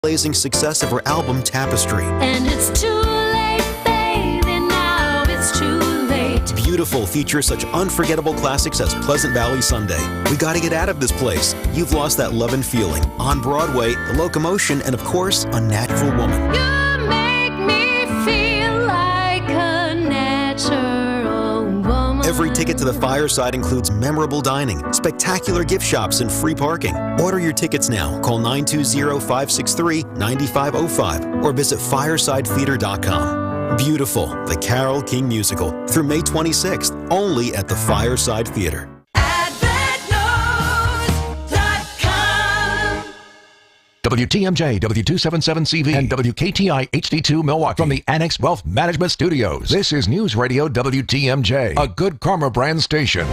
trailblazing success of her album Tapestry. And it's too late, baby, now it's too late. Beautiful features such unforgettable classics as Pleasant Valley Sunday, We Gotta Get Out of This Place, You've Lost That Love and Feeling, On Broadway, The Locomotion, and of course, Unnatural Woman. You make me feel like a natural woman. Every ticket to the Fireside includes memorable dining, spectacular gift shops, and free parking. Order your tickets now. Call 920-563-9505 or visit firesidetheater.com. Beautiful, the Carole King musical, through May 26th, only at the Fireside Theater. WTMJ, W277CV, and WKTI HD2 Milwaukee from the Annex Wealth Management Studios. This is News Radio WTMJ, a Good Karma brand station.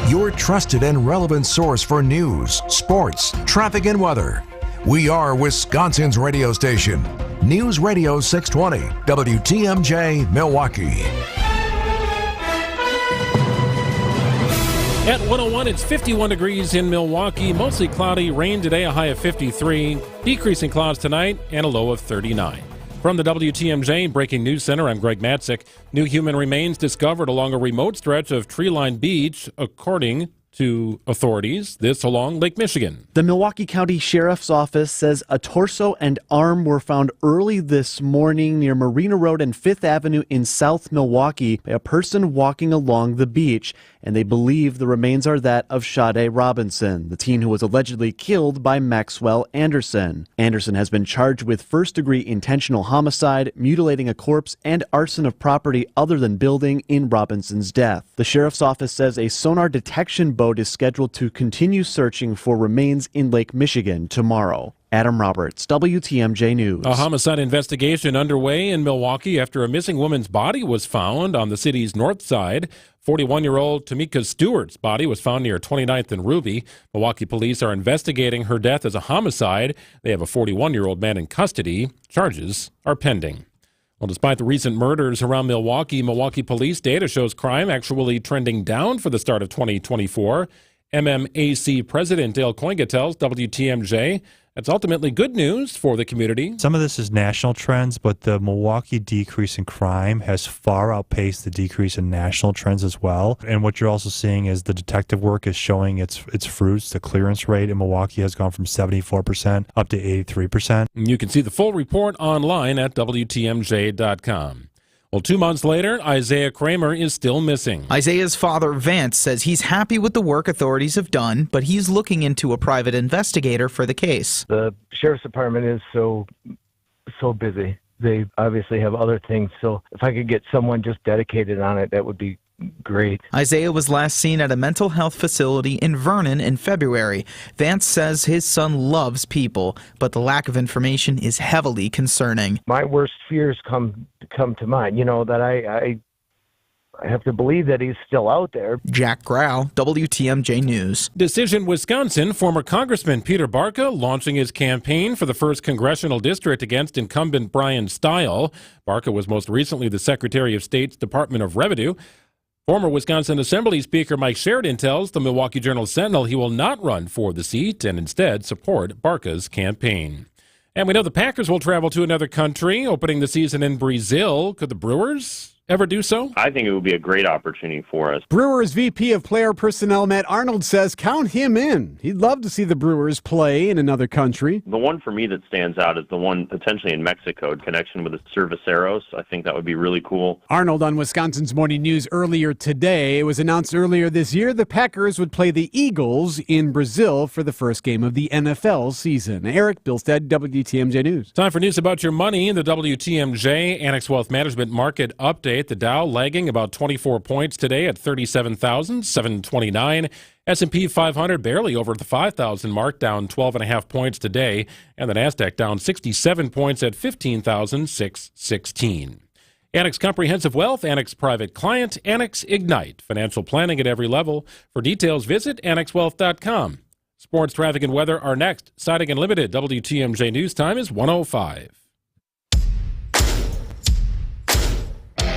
Your trusted and relevant source for news, sports, traffic, and weather. We are Wisconsin's radio station. News Radio 620, WTMJ, Milwaukee. At 101, it's 51 degrees in Milwaukee. Mostly cloudy, rain today, a high of 53. Decreasing clouds tonight and a low of 39. From the WTMJ Breaking News Center, I'm Greg Matzik. New human remains discovered along a remote stretch of tree-lined beach, according to authorities. This along Lake Michigan. The Milwaukee County Sheriff's Office says a torso and arm were found early this morning near Marina Road and 5th Avenue in South Milwaukee by a person walking along the beach, and they believe the remains are that of Sade Robinson, the teen who was allegedly killed by Maxwell Anderson. Anderson has been charged with first-degree intentional homicide, mutilating a corpse, and arson of property other than building in Robinson's death. The Sheriff's Office says a sonar detection boat is scheduled to continue searching for remains in Lake Michigan tomorrow. Adam Roberts, WTMJ News. A homicide investigation underway in Milwaukee after a missing woman's body was found on the city's north side. 41-year-old Tamika Stewart's body was found near 29th and Ruby. Milwaukee police are investigating her death as a homicide. They have a 41-year-old man in custody. Charges are pending. Well, despite the recent murders around Milwaukee, Milwaukee police data shows crime actually trending down for the start of 2024. MMAC President Dale Koinga tells WTMJ that's ultimately good news for the community. Some of this is national trends, but the Milwaukee decrease in crime has far outpaced the decrease in national trends as well. And what you're also seeing is the detective work is showing its fruits. The clearance rate in Milwaukee has gone from 74% up to 83%. You can see the full report online at WTMJ.com. Well, 2 months later, Isaiah Kramer is still missing. Isaiah's father, Vance, says he's happy with the work authorities have done, but he's looking into a private investigator for the case. The sheriff's department is so busy. They obviously have other things, so if I could get someone just dedicated on it, that would be great. Isaiah was last seen at a mental health facility in Vernon in February. Vance says his son loves people, but the lack of information is heavily concerning. My worst fears come to mind, that I have to believe that he's still out there. Jack Grau, WTMJ News. Decision Wisconsin, former Congressman Peter Barca launching his campaign for the 1st Congressional District against incumbent Brian Stile. Barca was most recently the Secretary of State's Department of Revenue. Former Wisconsin Assembly Speaker Mike Sheridan tells the Milwaukee Journal-Sentinel he will not run for the seat and instead support Barca's campaign. And we know the Packers will travel to another country, opening the season in Brazil. Could the Brewers ever do so? I think it would be a great opportunity for us. Brewers VP of Player Personnel Matt Arnold says count him in. He'd love to see the Brewers play in another country. The one for me that stands out is the one potentially in Mexico in connection with the Cerveceros. I think that would be really cool. Arnold on Wisconsin's Morning News earlier today. It was announced earlier this year the Packers would play the Eagles in Brazil for the first game of the NFL season. Eric Bilstead, WTMJ News. Time for news about your money in the WTMJ Annex Wealth Management Market Update. The Dow lagging about 24 points today at 37,729. S&P 500 barely over the 5,000 mark, down 12.5 points today. And the NASDAQ down 67 points at 15,616. Annex Comprehensive Wealth, Annex Private Client, Annex Ignite. Financial planning at every level. For details, visit annexwealth.com. Sports, traffic, and weather are next. Siding Unlimited, WTMJ News Time is 1:05.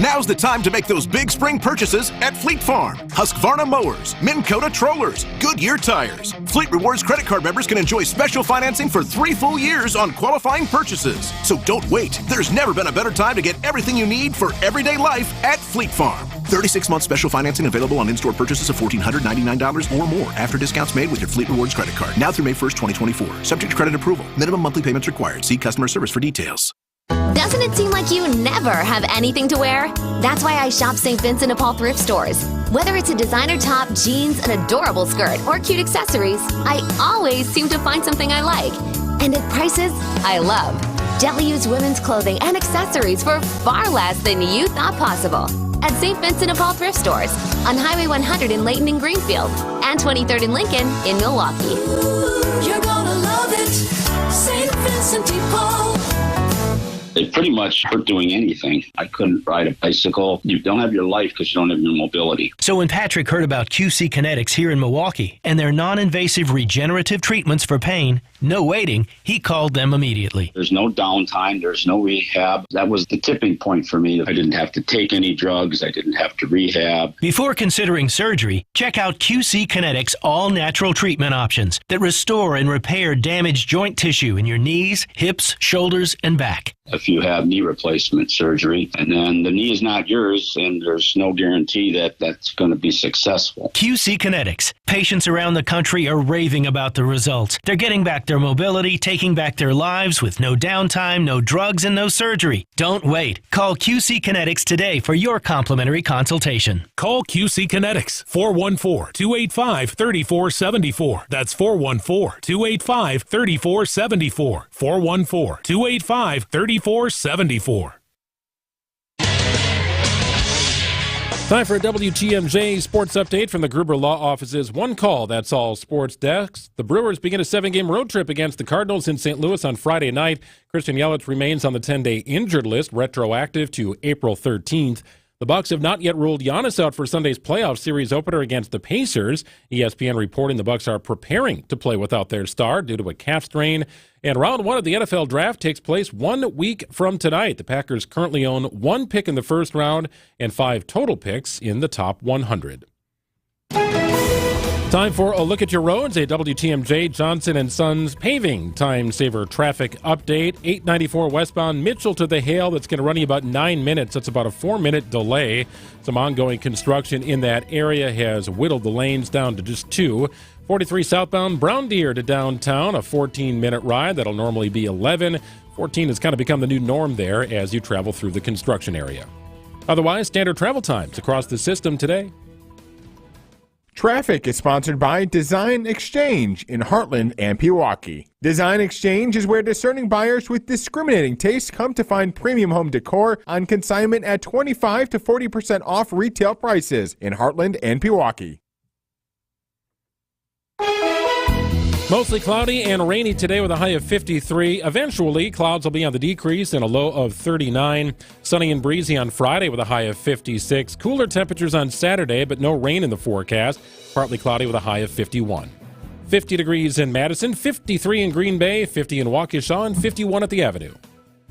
Now's the time to make those big spring purchases at Fleet Farm. Husqvarna mowers, Minn Kota trollers, Goodyear tires. Fleet Rewards credit card members can enjoy special financing for 3 full years on qualifying purchases. So don't wait. There's never been a better time to get everything you need for everyday life at Fleet Farm. 36-month special financing available on in-store purchases of $1,499 or more after discounts made with your Fleet Rewards credit card. Now through May 1st, 2024. Subject to credit approval. Minimum monthly payments required. See customer service for details. Doesn't it seem like you never have anything to wear? That's why I shop St. Vincent de Paul thrift stores. Whether it's a designer top, jeans, an adorable skirt, or cute accessories, I always seem to find something I like. And at prices I love. Gently used women's clothing and accessories for far less than you thought possible. At St. Vincent de Paul thrift stores on Highway 100 in Layton and Greenfield and 23rd and Lincoln in Milwaukee. You're gonna love it, St. Vincent de Paul. They pretty much weren't doing anything. I couldn't ride a bicycle. You don't have your life because you don't have your mobility. So when Patrick heard about QC Kinetics here in Milwaukee and their non-invasive regenerative treatments for pain, no waiting, he called them immediately. There's no downtime. There's no rehab. That was the tipping point for me. I didn't have to take any drugs. I didn't have to rehab. Before considering surgery, check out QC Kinetics all-natural treatment options that restore and repair damaged joint tissue in your knees, hips, shoulders, and back. If you have knee replacement surgery, and then the knee is not yours, and there's no guarantee that that's going to be successful. QC Kinetics. Patients around the country are raving about the results. They're getting back their mobility, taking back their lives with no downtime, no drugs, and no surgery. Don't wait. Call QC Kinetics today for your complimentary consultation. Call QC Kinetics, 414-285-3474. That's 414-285-3474. 414-285-3474. Time for a WTMJ sports update from the Gruber Law Office's One Call, That's All Sports Desk. The Brewers begin a 7-game road trip against the Cardinals in St. Louis on Friday night. Christian Yelich remains on the 10-day injured list, retroactive to April 13th. The Bucs have not yet ruled Giannis out for Sunday's playoff series opener against the Pacers. ESPN reporting the Bucs are preparing to play without their star due to a calf strain. And round 1 of the NFL draft takes place 1 week from tonight. The Packers currently own 1 pick in the first round and 5 total picks in the top 100. Time for a look at your roads. A WTMJ Johnson & Sons paving time saver traffic update. 894 westbound Mitchell to the Hale. That's going to run you about 9 minutes. That's about a 4-minute delay. Some ongoing construction in that area has whittled the lanes down to just 2. 43 southbound Brown Deer to downtown, a 14-minute ride. That'll normally be 11. 14 has kind of become the new norm there as you travel through the construction area. Otherwise, standard travel times across the system today. Traffic is sponsored by Design Exchange in Heartland and Pewaukee. Design Exchange is where discerning buyers with discriminating tastes come to find premium home decor on consignment at 25 to 40% off retail prices in Heartland and Pewaukee. Mostly cloudy and rainy today with a high of 53. Eventually, clouds will be on the decrease and a low of 39. Sunny and breezy on Friday with a high of 56. Cooler temperatures on Saturday, but no rain in the forecast. Partly cloudy with a high of 51. 50 degrees in Madison, 53 in Green Bay, 50 in Waukesha, and 51 at the Avenue.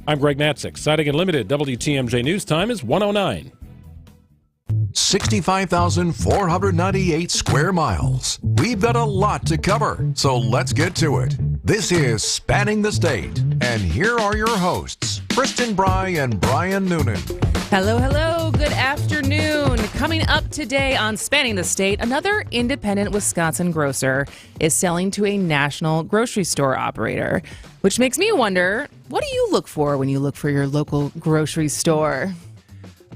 I'm Greg Matzik. Siding Unlimited WTMJ News Time is 1:09. 65,498 square miles. We've got a lot to cover, so let's get to it. This is Spanning the State, and here are your hosts, Kristen Bry and Brian Noonan. Hello, hello. Good afternoon. Coming up today on Spanning the State, another independent Wisconsin grocer is selling to a national grocery store operator, which makes me wonder, what do you look for when you look for your local grocery store?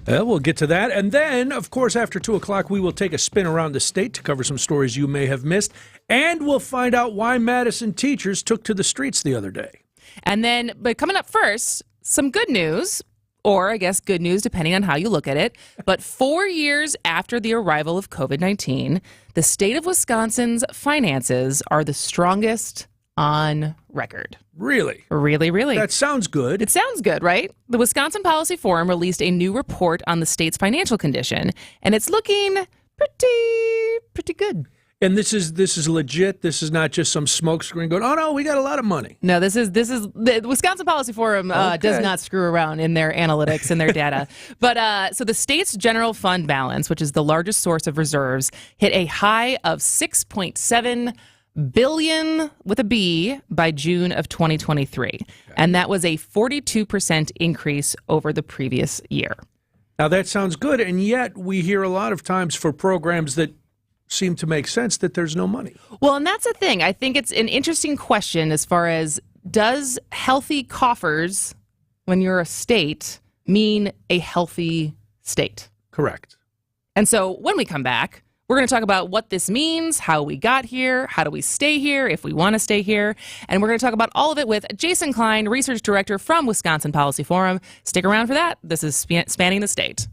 We'll get to that. And then, of course, after 2 o'clock, we will take a spin around the state to cover some stories you may have missed. And we'll find out why Madison teachers took to the streets the other day. And then, but coming up first, some good news, or I guess good news depending on how you look at it. But 4 years after the arrival of COVID-19, the state of Wisconsin's finances are the strongest on record. Really? Really, really. That sounds good. It sounds good, right? The Wisconsin Policy Forum released a new report on the state's financial condition, and it's looking pretty good. And this is legit. This is not just some smokescreen going, oh, no, we got a lot of money. No, this is the Wisconsin Policy Forum does not screw around in their analytics and their data. But so the state's general fund balance, which is the largest source of reserves, hit a high of $6.7 billion with a B by June of 2023. Okay. And that was a 42% increase over the previous year. Now, that sounds good. And yet we hear a lot of times for programs that seem to make sense that there's no money. Well, and that's the thing. I think it's an interesting question as far as, does healthy coffers when you're a state mean a healthy state? Correct. And so when we come back, we're going to talk about what this means, how we got here, how do we stay here if we want to stay here, and we're going to talk about all of it with Jason Klein, research director from Wisconsin Policy Forum. Stick around for that. This is Spanning the State.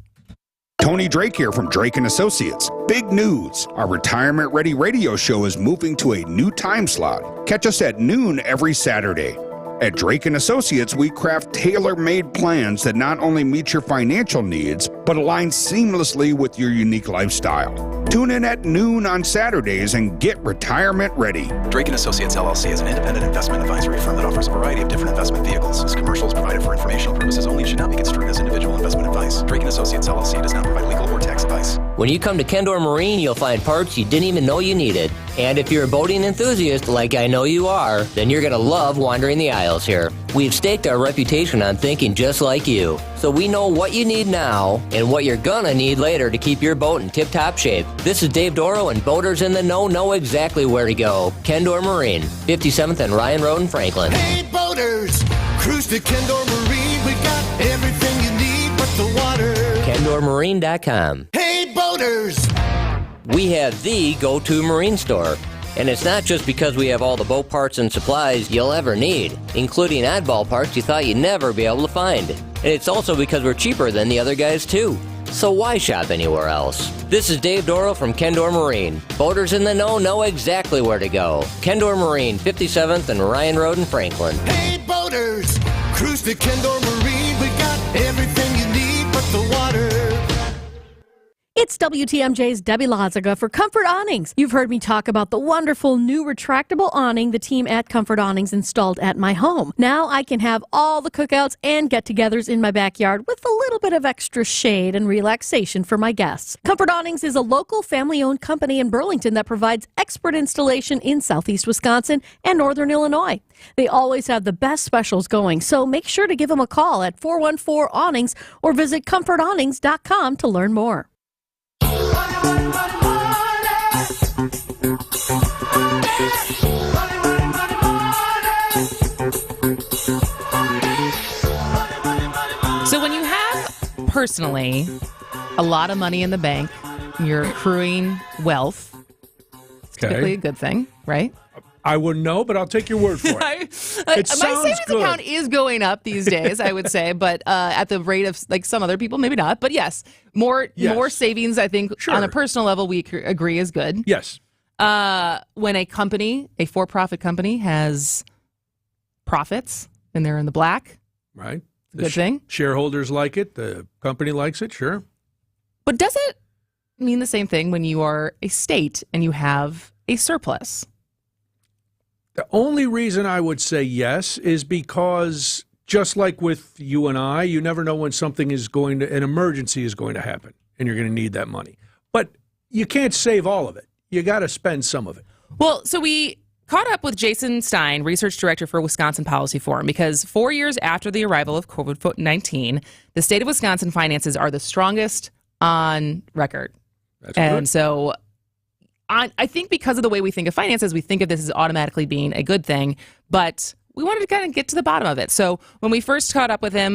Tony Drake here from Drake & Associates. Big news. Our Retirement Ready radio show is moving to a new time slot. Catch us at noon every Saturday. At Drake & Associates, we craft tailor-made plans that not only meet your financial needs, but align seamlessly with your unique lifestyle. Tune in at noon on Saturdays and get retirement ready. Drake & Associates, LLC is an independent investment advisory firm that offers a variety of different investment vehicles. This commercial is provided for informational purposes only and should not be construed as individual investment advice. Drake & Associates, LLC does not provide legal or tax advice. When you come to Kendor Marine, you'll find parts you didn't even know you needed. And if you're a boating enthusiast, like I know you are, then you're going to love wandering the aisles here. We've staked our reputation on thinking just like you. So we know what you need now and what you're gonna need later to keep your boat in tip-top shape. This is Dave Doro, and boaters in the know exactly where to go. Kendor Marine, 57th and Ryan Road in Franklin. Hey boaters, cruise to Kendor Marine. We got everything you need but the water. KendorMarine.com. Hey boaters! We have the go-to marine store. And it's not just because we have all the boat parts and supplies you'll ever need, including oddball parts you thought you'd never be able to find. And it's also because we're cheaper than the other guys too. So why shop anywhere else? This is Dave Doro from Kendor Marine. Boaters in the know exactly where to go. Kendor Marine, 57th and Ryan Road in Franklin. Hey boaters, cruise to Kendor Marine. We got everything you need but the water. It's WTMJ's Debbie Loziga for Comfort Awnings. You've heard me talk about the wonderful new retractable awning the team at Comfort Awnings installed at my home. Now I can have all the cookouts and get-togethers in my backyard with a little bit of extra shade and relaxation for my guests. Comfort Awnings is a local family-owned company in Burlington that provides expert installation in southeast Wisconsin and northern Illinois. They always have the best specials going, so make sure to give them a call at 414-AWNINGS or visit comfortawnings.com to learn more. So when you have personally a lot of money in the bank, you're accruing wealth. It's typically a good thing, right? I wouldn't know, but I'll take your word for it. My savings account is going up these days, I would say, but at the rate of like some other people, maybe not. But yes, more savings, I think, on a personal level, we agree is good. Yes. When a company, a for-profit company, has profits and they're in the black, right? Good thing. Shareholders like it. The company likes it, sure. But does it mean the same thing when you are a state and you have a surplus? The only reason I would say yes is because just like with you and I, you never know when something is going to, an emergency is going to happen and you're going to need that money. But you can't save all of it. You got to spend some of it. Well, so we caught up with Jason Stein, research director for Wisconsin Policy Forum, because 4 years after the arrival of COVID-19, the state of Wisconsin finances are the strongest on record. That's and good. So I think because of the way we think of finances, we think of this as automatically being a good thing, but we wanted to kind of get to the bottom of it. So when we first caught up with him,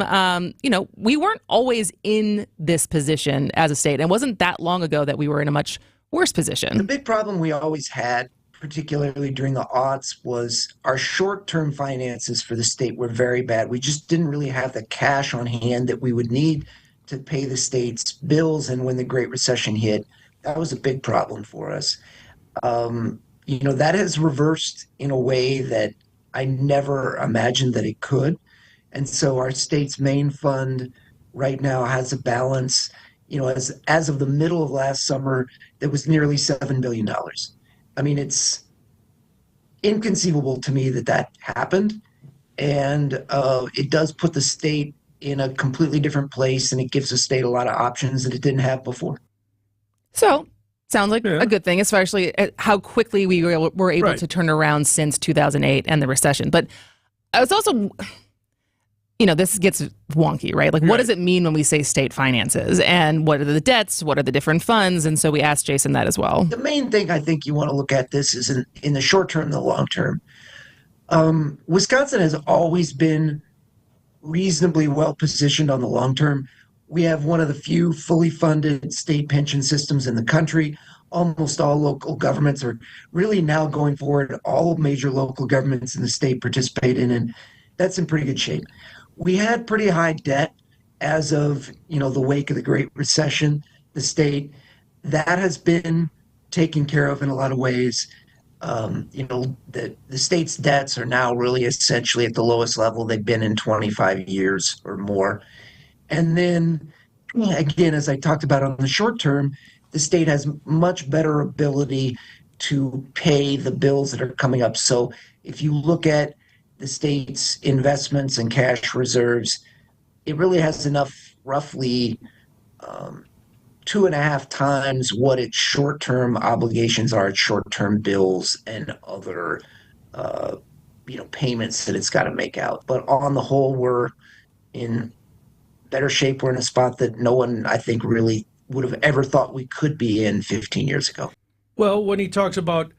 we weren't always in this position as a state. And it wasn't that long ago that we were in a much worse position. The big problem we always had, particularly during the aughts, was our short-term finances for the state were very bad. We just didn't really have the cash on hand that we would need to pay the state's bills. And when the Great Recession hit, that was a big problem for us. That has reversed in a way that I never imagined that it could. And so our state's main fund right now has a balance, as of the middle of last summer, that was nearly $7 billion. I mean, it's inconceivable to me that that happened. And it does put the state in a completely different place, and it gives the state a lot of options that it didn't have before. So, sounds like a good thing, especially how quickly we were able Right. to turn around since 2008 and the recession. But I was also, this gets wonky, right? Like, what does it mean when we say state finances? And what are the debts? What are the different funds? And so we asked Jason that as well. The main thing I think you want to look at this is in the short term and the long term. Wisconsin has always been reasonably well positioned on the long term. We have one of the few fully funded state pension systems in the country. Almost all local governments are really now going forward. All major local governments in the state participate in, and that's in pretty good shape. We had pretty high debt as of the wake of the Great Recession. The state that has been taken care of in a lot of ways. The state's debts are now really essentially at the lowest level they've been in 25 years or more. And then, again, as I talked about on the short term, the state has much better ability to pay the bills that are coming up. So if you look at the state's investments and cash reserves, it really has enough, roughly 2.5 times what its short-term obligations are, its short-term bills and other payments that it's got to make out. But on the whole, we're in better shape. We're in a spot that no one, I think, really would have ever thought we could be in 15 years ago. Well, when he talks about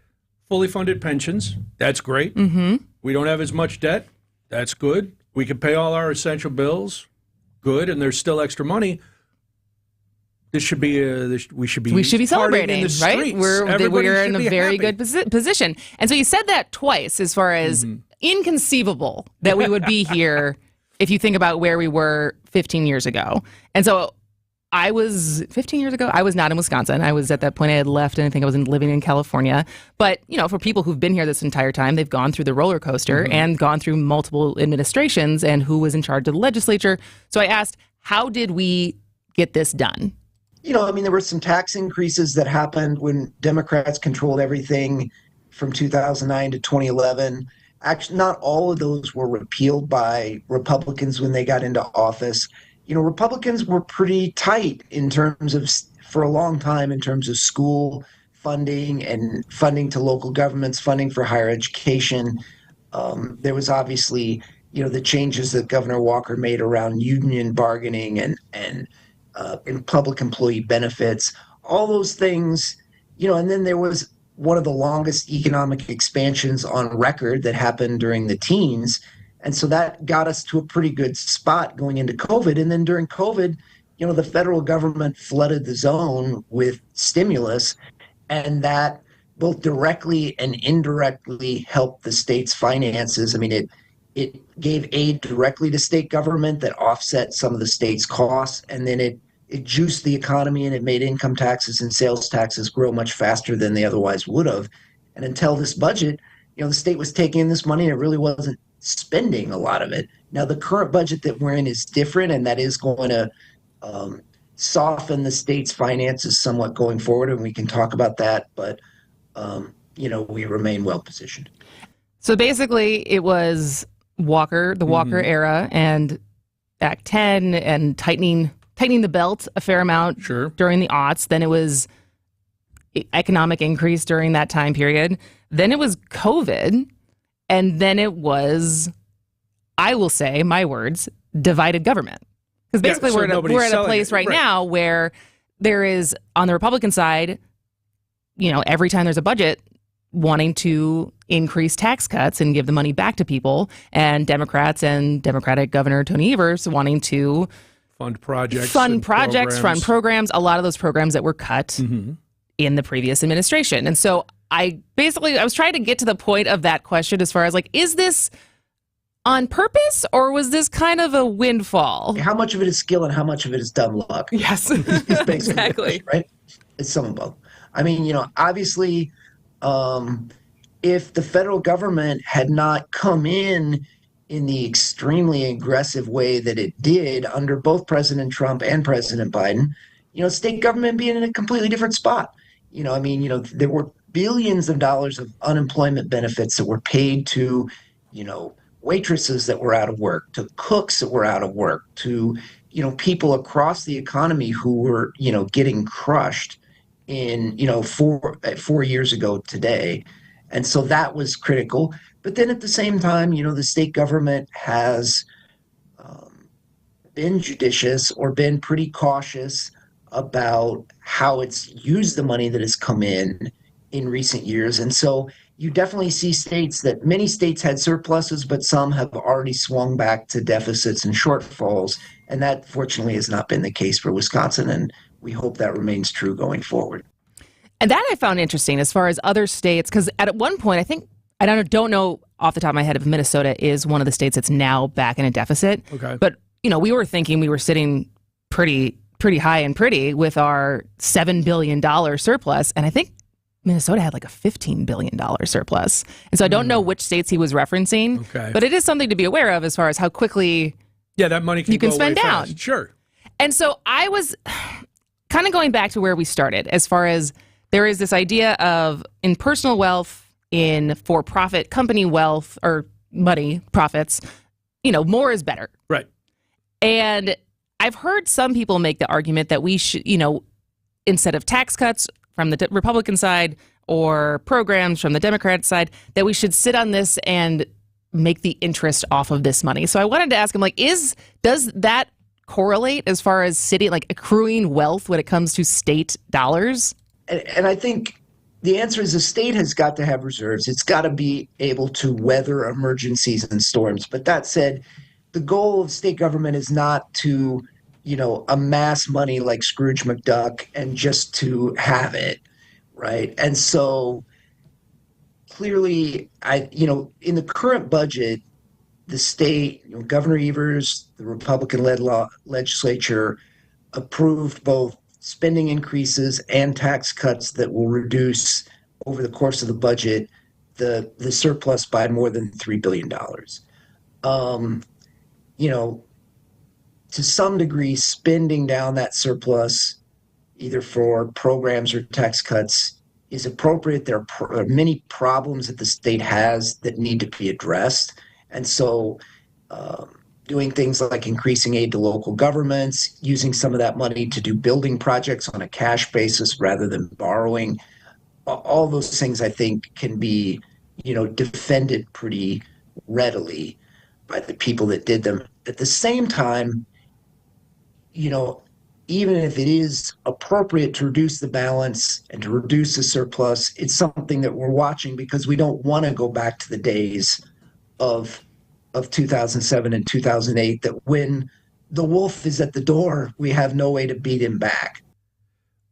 fully funded pensions, that's great. Mm-hmm. We don't have as much debt. That's good. We can pay all our essential bills. Good. And there's still extra money. We should be celebrating, in the right? streets. We're Everybody in should a be very happy. good position. And so you said that twice, as far as inconceivable that we would be here if you think about where we were 15 years ago. And so 15 years ago, I was not in Wisconsin. I was at that point, I had left, and I think I was living in California. But, for people who've been here this entire time, they've gone through the roller coaster and gone through multiple administrations and who was in charge of the legislature. So I asked, how did we get this done? There were some tax increases that happened when Democrats controlled everything from 2009 to 2011. Actually, not all of those were repealed by Republicans when they got into office. Republicans were pretty tight in terms of, for a long time, in terms of school funding and funding to local governments, funding for higher education. There was obviously, the changes that Governor Walker made around union bargaining and in public employee benefits, all those things, and then there was one of the longest economic expansions on record that happened during the teens. And so that got us to a pretty good spot going into COVID. And then during COVID, the federal government flooded the zone with stimulus, and that both directly and indirectly helped the state's finances. I mean, it gave aid directly to state government that offset some of the state's costs, and then it juiced the economy, and it made income taxes and sales taxes grow much faster than they otherwise would have. And until this budget, the state was taking in this money and it really wasn't spending a lot of it. Now, the current budget that we're in is different, and that is going to soften the state's finances somewhat going forward, and we can talk about that. But, we remain well positioned. So basically, it was the Walker era, and Act 10 and tightening the belt a fair amount during the aughts. Then it was economic increase during that time period. Then it was COVID. And then it was, I will say, my words, divided government. Because basically we're at a place right now where there is, on the Republican side, every time there's a budget, wanting to increase tax cuts and give the money back to people, and Democrats and Democratic Governor Tony Evers wanting to fund projects, fund programs, a lot of those programs that were cut in the previous administration. And so I was trying to get to the point of that question as far as, like, is this on purpose, or was this kind of a windfall? How much of it is skill and how much of it is dumb luck? Yes, exactly. Right? It's some of both. I mean, obviously, if the federal government had not come in the extremely aggressive way that it did under both President Trump and President Biden, state government being in a completely different spot. There billions of dollars of unemployment benefits that were paid to, waitresses that were out of work, to cooks that were out of work, to, people across the economy who were, getting crushed in, 4 years ago today. And so that was critical. But then at the same time, the state government has been judicious or been pretty cautious about how it's used the money that has come in recent years. And so you definitely see many states had surpluses, but some have already swung back to deficits and shortfalls. And that fortunately has not been the case for Wisconsin. And we hope that remains true going forward. And that I found interesting as far as other states, because at one point, I think, I don't know off the top of my head if Minnesota is one of the states that's now back in a deficit. Okay. But, we were thinking we were sitting pretty high and pretty with our $7 billion surplus. And I think Minnesota had like a $15 billion surplus. And so I don't know which states he was referencing, Okay. but it is something to be aware of as far as how quickly that money you can go spend away down. fast. Sure. And so I was kind of going back to where we started as far as there is this idea of in personal wealth, in for-profit company wealth or money profits, more is better. Right. And I've heard some people make the argument that we should, instead of tax cuts from the Republican side or programs from the Democrat side, that we should sit on this and make the interest off of this money. So I wanted to ask him, does that correlate as far as city, accruing wealth when it comes to state dollars? And I think the answer is the state has got to have reserves. It's got to be able to weather emergencies and storms. But that said, the goal of state government is not to, amass money like Scrooge McDuck and just to have it, right? And so clearly, in the current budget, the state, Governor Evers, the Republican-led legislature approved both spending increases and tax cuts that will reduce over the course of the budget the surplus by more than $3 billion. To some degree, spending down that surplus, either for programs or tax cuts, is appropriate. There are many problems that the state has that need to be addressed. And so doing things like increasing aid to local governments, using some of that money to do building projects on a cash basis rather than borrowing, all those things I think can be, defended pretty readily by the people that did them. At the same time, even if it is appropriate to reduce the balance and to reduce the surplus, it's something that we're watching because we don't want to go back to the days of 2007 and 2008, that when the wolf is at the door, we have no way to beat him back.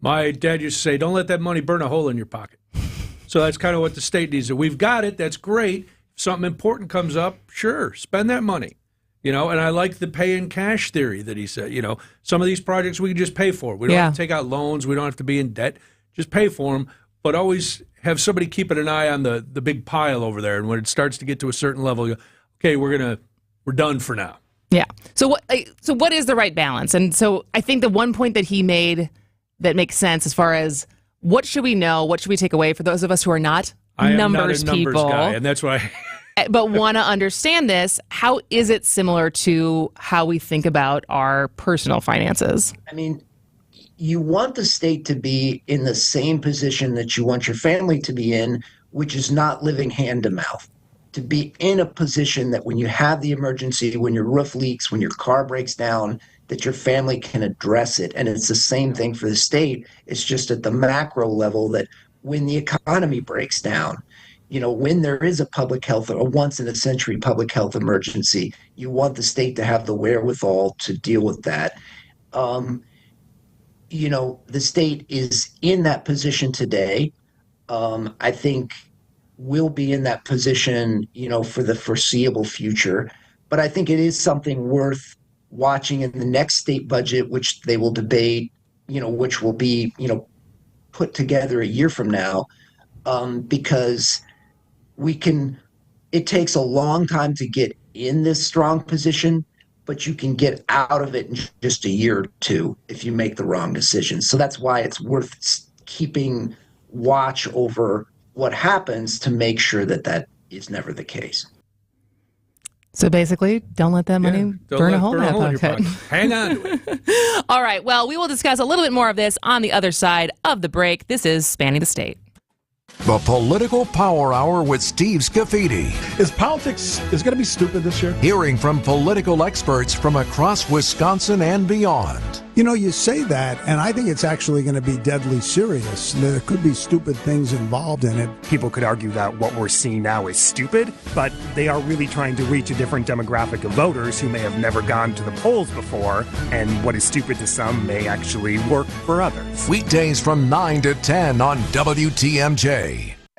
My dad used to say, don't let that money burn a hole in your pocket. So that's kind of what the state needs. We've got it. That's great. If something important comes up, sure, spend that money. And I like the pay in cash theory that he said. Some of these projects we can just pay for. We don't have to take out loans. We don't have to be in debt. Just pay for them. But always have somebody keeping an eye on the big pile over there. And when it starts to get to a certain level, you go, okay, we're done for now. Yeah. So what is the right balance? And so I think the one point that he made that makes sense as far as what should we know, what should we take away for those of us who are not numbers people, guy, and that's why. But want to understand this, how is it similar to how we think about our personal finances? I mean, you want the state to be in the same position that you want your family to be in, which is not living hand to mouth. To be in a position that when you have the emergency, when your roof leaks, when your car breaks down, that your family can address it. And it's the same thing for the state. It's just at the macro level that when the economy breaks down, when there is a public health, a once in a century public health emergency, you want the state to have the wherewithal to deal with that. The state is in that position today. I think we'll be in that position, for the foreseeable future. But I think it is something worth watching in the next state budget, which they will debate, which will be, put together a year from now, because it takes a long time to get in this strong position, but you can get out of it in just a year or two if you make the wrong decisions. So that's why it's worth keeping watch over what happens to make sure that that is never the case. So basically, don't let that money burn a hole in that pocket. Hang on to it. All right. Well, we will discuss a little bit more of this on the other side of the break. This is Spanning the State. The Political Power Hour with Steve Scafidi. Is politics going to be stupid this year? Hearing from political experts from across Wisconsin and beyond. You know, you say that, and I think it's actually going to be deadly serious. There could be stupid things involved in it. People could argue that what we're seeing now is stupid, but they are really trying to reach a different demographic of voters who may have never gone to the polls before, and what is stupid to some may actually work for others. Weekdays from 9 to 10 on WTMJ.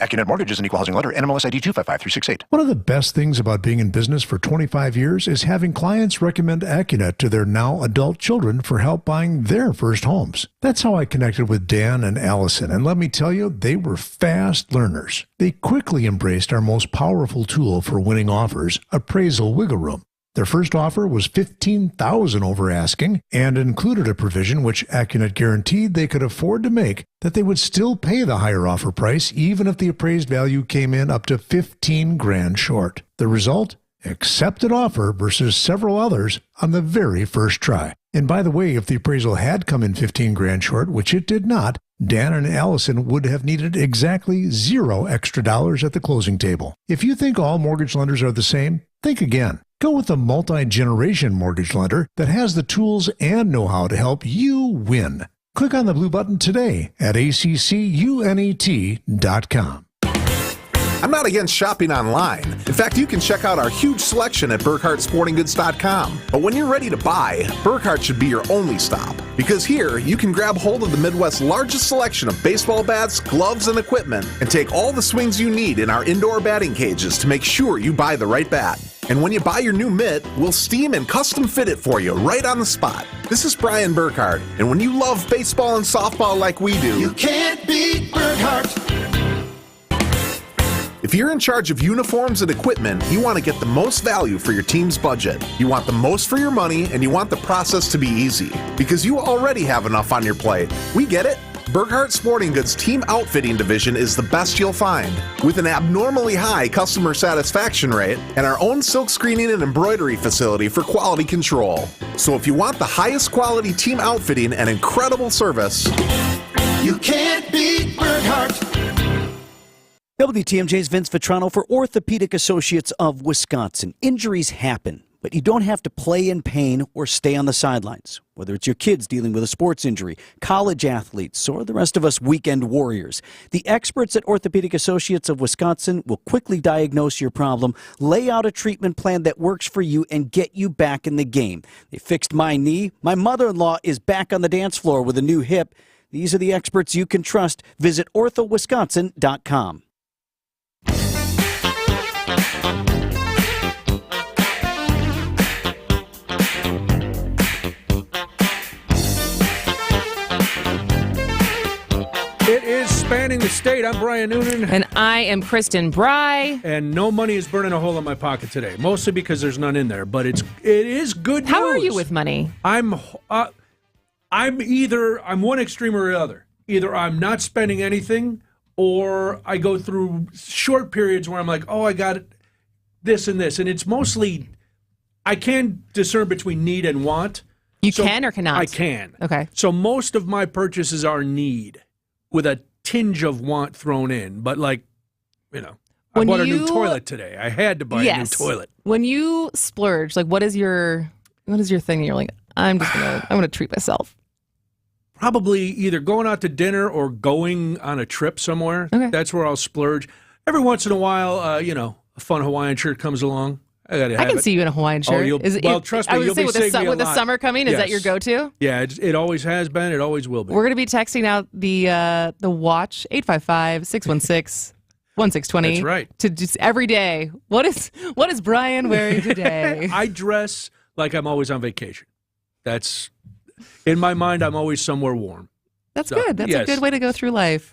Accunet Mortgage is an equal housing lender. NMLS ID 255368. One of the best things about being in business for 25 years is having clients recommend Accunet to their now adult children for help buying their first homes. That's how I connected with Dan and Allison, and let me tell you, they were fast learners. They quickly embraced our most powerful tool for winning offers, Appraisal Wiggle Room. Their first offer was $15,000 over asking and included a provision which Accunet guaranteed they could afford to make, that they would still pay the higher offer price even if the appraised value came in up to $15,000 short. The result? Accepted offer versus several others on the very first try. And by the way, if the appraisal had come in $15,000 short, which it did not, Dan and Allison would have needed exactly $0 extra at the closing table. If you think all mortgage lenders are the same, think again. Go with a multi-generation mortgage lender that has the tools and know-how to help you win. Click on the blue button today at accunet.com. I'm not against shopping online. In fact, you can check out our huge selection at BurkhartSportingGoods.com. But when you're ready to buy, Burkhart should be your only stop. Because here, you can grab hold of the Midwest's largest selection of baseball bats, gloves, and equipment, and take all the swings you need in our indoor batting cages to make sure you buy the right bat. And when you buy your new mitt, we'll steam and custom fit it for you right on the spot. This is Brian Burkhart, and when you love baseball and softball like we do, You can't beat Burkhart. if you're in charge of uniforms and equipment, you want to get the most value for your team's budget. You want the most for your money, and you want the process to be easy. Because you already have enough on your plate. We get it. Burkhart Sporting Goods Team Outfitting Division is the best you'll find. With an abnormally high customer satisfaction rate and our own silk screening and embroidery facility for quality control. So if you want the highest quality team outfitting and incredible service, You can't beat Burkhart. WTMJ's Vince Vitrano for Orthopedic Associates of Wisconsin. Injuries happen, but you don't have to play in pain or stay on the sidelines. Whether it's your kids dealing with a sports injury, college athletes, or the rest of us weekend warriors, the experts at Orthopedic Associates of Wisconsin will quickly diagnose your problem, lay out a treatment plan that works for you, and get you back in the game. They fixed my knee. My mother-in-law is back on the dance floor with a new hip. These are the experts you can trust. Visit orthowisconsin.com. It is Spanning the State. I'm Brian Noonan. And I am Kristen Bry. And no money is burning a hole in my pocket today, mostly because there's none in there. But it is good news. How are you with money? I'm one extreme or the other. Either I'm not spending anything, or I go through short periods where I'm like, oh, I got this and this. And it's mostly, I can discern between need and want. You can or cannot? I can. Okay. So most of my purchases are need, with a tinge of want thrown in. But I bought a new toilet today. I had to buy a new toilet. When you splurge, what is your thing that you're like, I'm gonna treat myself? Probably either going out to dinner or going on a trip somewhere. Okay. That's where I'll splurge. Every once in a while, a fun Hawaiian shirt comes along. I can see you in a Hawaiian shirt. Trust me, you'll be with saving me a with the lot. summer coming, is Yes. that your go-to? Yeah, it always has been. It always will be. We're going to be texting out the watch 855-616-1620. That's right. To just every day. What is Brian wearing today? I dress like I'm always on vacation. That's in my mind. I'm always somewhere warm. That's good. That's a good way to go through life.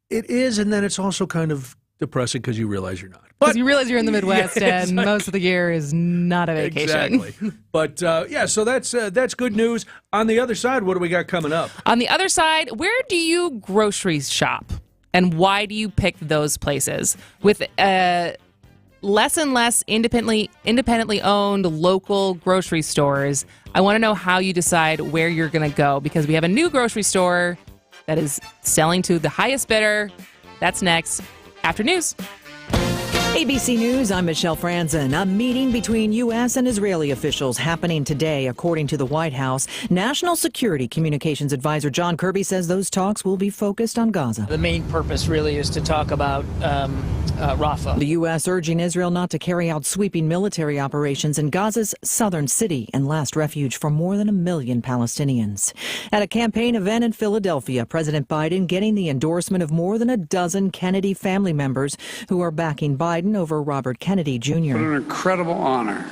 It is, and then it's also kind of depressing because you realize you're not. Because you realize you're in the Midwest Yeah, and most of the year is not a vacation. Exactly. But so that's good news. On the other side, what do we got coming up? On the other side, where do you grocery shop? And why do you pick those places? With less and less independently owned local grocery stores, I want to know how you decide where you're going to go, because we have a new grocery store that is selling to the highest bidder. That's next after news. ABC News, I'm Michelle Franzen. A meeting between U.S. and Israeli officials happening today, according to the White House. National Security Communications Advisor John Kirby says those talks will be focused on Gaza. The main purpose really is to talk about Rafah. The U.S. urging Israel not to carry out sweeping military operations in Gaza's southern city and last refuge for more than 1 million Palestinians. At a campaign event in Philadelphia, President Biden getting the endorsement of more than a dozen Kennedy family members who are backing Biden over Robert Kennedy Jr. What an incredible honor.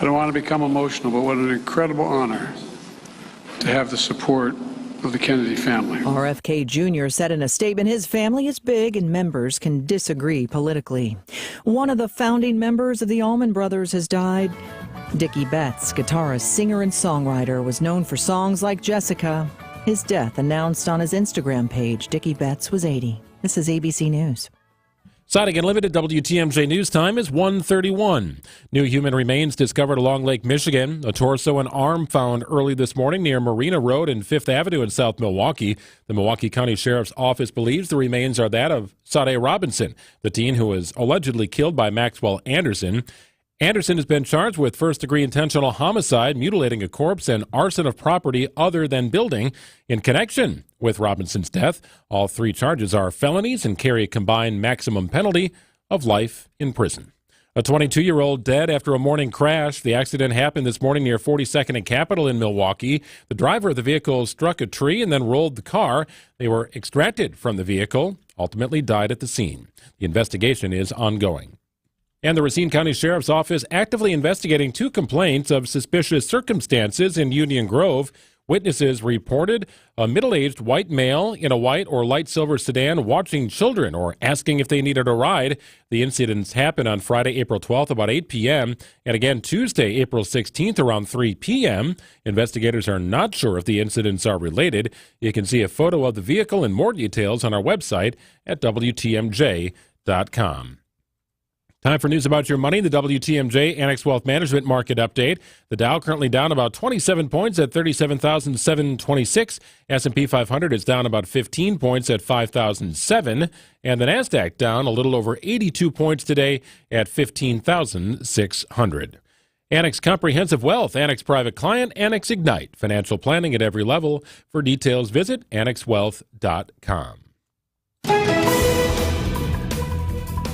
I don't want to become emotional, but what an incredible honor to have the support of the Kennedy family. RFK Jr. said in a statement his family is big and members can disagree politically. One of the founding members of the Allman Brothers has died. Dickie Betts, guitarist, singer, and songwriter, was known for songs like Jessica. His death announced on his Instagram page. Dickie Betts was 80. This is ABC News. Sighting Unlimited WTMJ News Time is 1:31. New human remains discovered along Lake Michigan. A torso and arm found early this morning near Marina Road and 5th Avenue in South Milwaukee. The Milwaukee County Sheriff's Office believes the remains are that of Sade Robinson, the teen who was allegedly killed by Maxwell Anderson. Anderson has been charged with first-degree intentional homicide, mutilating a corpse, and arson of property other than building in connection with Robinson's death. All 3 charges are felonies and carry a combined maximum penalty of life in prison. A 22-year-old dead after a morning crash. The accident happened this morning near 42nd and Capitol in Milwaukee. The driver of the vehicle struck a tree and then rolled the car. They were extracted from the vehicle, ultimately died at the scene. The investigation is ongoing. And the Racine County Sheriff's Office actively investigating 2 complaints of suspicious circumstances in Union Grove. Witnesses reported a middle-aged white male in a white or light silver sedan watching children or asking if they needed a ride. The incidents happened on Friday, April 12th, about 8 p.m., and again Tuesday, April 16th, around 3 p.m. Investigators are not sure if the incidents are related. You can see a photo of the vehicle and more details on our website at WTMJ.com. Time for news about your money, the WTMJ Annex Wealth Management Market Update. The Dow currently down about 27 points at 37,726. S&P 500 is down about 15 points at 5,007. And the NASDAQ down a little over 82 points today at 15,600. Annex Comprehensive Wealth, Annex Private Client, Annex Ignite. Financial planning at every level. For details, visit annexwealth.com.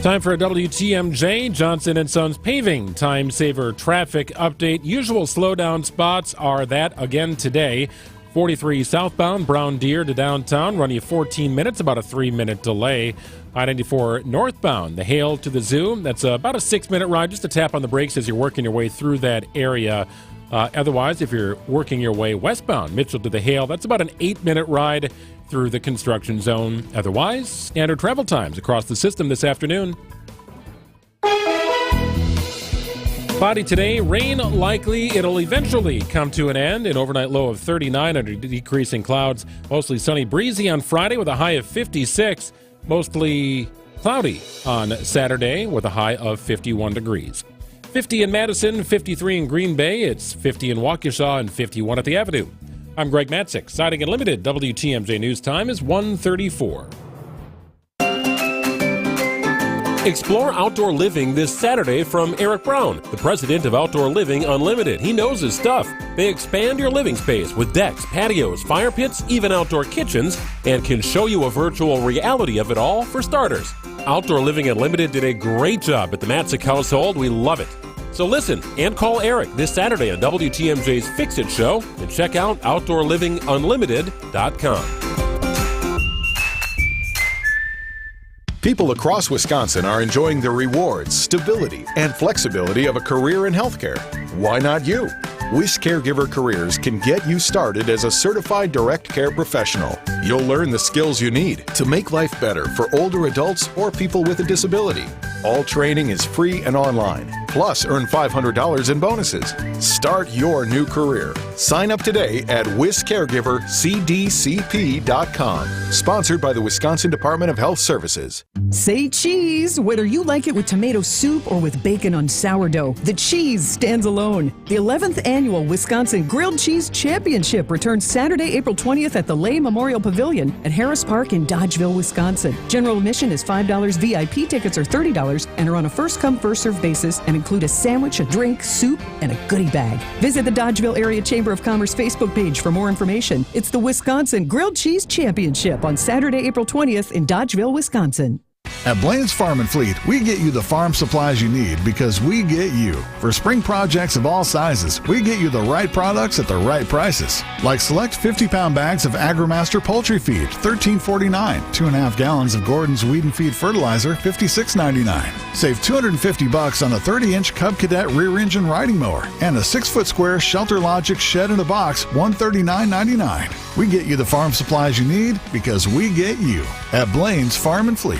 Time for a WTMJ Johnson & Sons Paving Time Saver Traffic Update. Usual slowdown spots are that again today. 43 southbound, Brown Deer to downtown, run you 14 minutes, about a 3-minute delay. I-94 northbound, the Hale to the Zoo, that's about a 6-minute ride, just a tap on the brakes as you're working your way through that area. Otherwise, if you're working your way westbound, Mitchell to the Hale, that's about an 8-minute ride through the construction zone. Otherwise, standard travel times across the system this afternoon. Cloudy today, rain likely. It'll eventually come to an end. An overnight low of 39 under decreasing clouds. Mostly sunny, breezy on Friday with a high of 56. Mostly cloudy on Saturday with a high of 51 degrees. 50 in Madison, 53 in Green Bay. It's 50 in Waukesha and 51 at the Avenue. I'm Greg Matzik. Siding Unlimited WTMJ News Time is 1:34. Explore outdoor living this Saturday from Eric Brown, the president of Outdoor Living Unlimited. He knows his stuff. They expand your living space with decks, patios, fire pits, even outdoor kitchens, and can show you a virtual reality of it all for starters. Outdoor Living Unlimited did a great job at the Matzik household. We love it. So listen and call Eric this Saturday on WTMJ's Fix It Show and check out OutdoorLivingUnlimited.com. People across Wisconsin are enjoying the rewards, stability, and flexibility of a career in healthcare. Why not you? Wish Caregiver Careers can get you started as a certified direct care professional. You'll learn the skills you need to make life better for older adults or people with a disability. All training is free and online. plus earn $500 in bonuses. Start your new career. Sign up today at WisCaregiverCDCP.com. Sponsored by the Wisconsin Department of Health Services. Say cheese, whether you like it with tomato soup or with bacon on sourdough. The cheese stands alone. The 11th annual Wisconsin Grilled Cheese Championship returns Saturday, April 20th at the Lay Memorial Pavilion at Harris Park in Dodgeville, Wisconsin. General admission is $5. VIP tickets are $30 and are on a first-come, first-served basis and include a sandwich, a drink, soup, and a goodie bag. Visit the Dodgeville Area Chamber of Commerce Facebook page for more information. It's the Wisconsin Grilled Cheese Championship on Saturday, April 20th in Dodgeville, Wisconsin. At Blaine's Farm and Fleet, we get you the farm supplies you need because we get you. For spring projects of all sizes, we get you the right products at the right prices. Like select 50-pound bags of AgriMaster poultry feed, $13.49. 2.5 gallons of Gordon's Weed and Feed fertilizer, $56.99. Save $250 on a 30-inch Cub Cadet rear-engine riding mower and a 6-foot square Shelter Logic shed in a box, $139.99. We get you the farm supplies you need because we get you at Blaine's Farm and Fleet.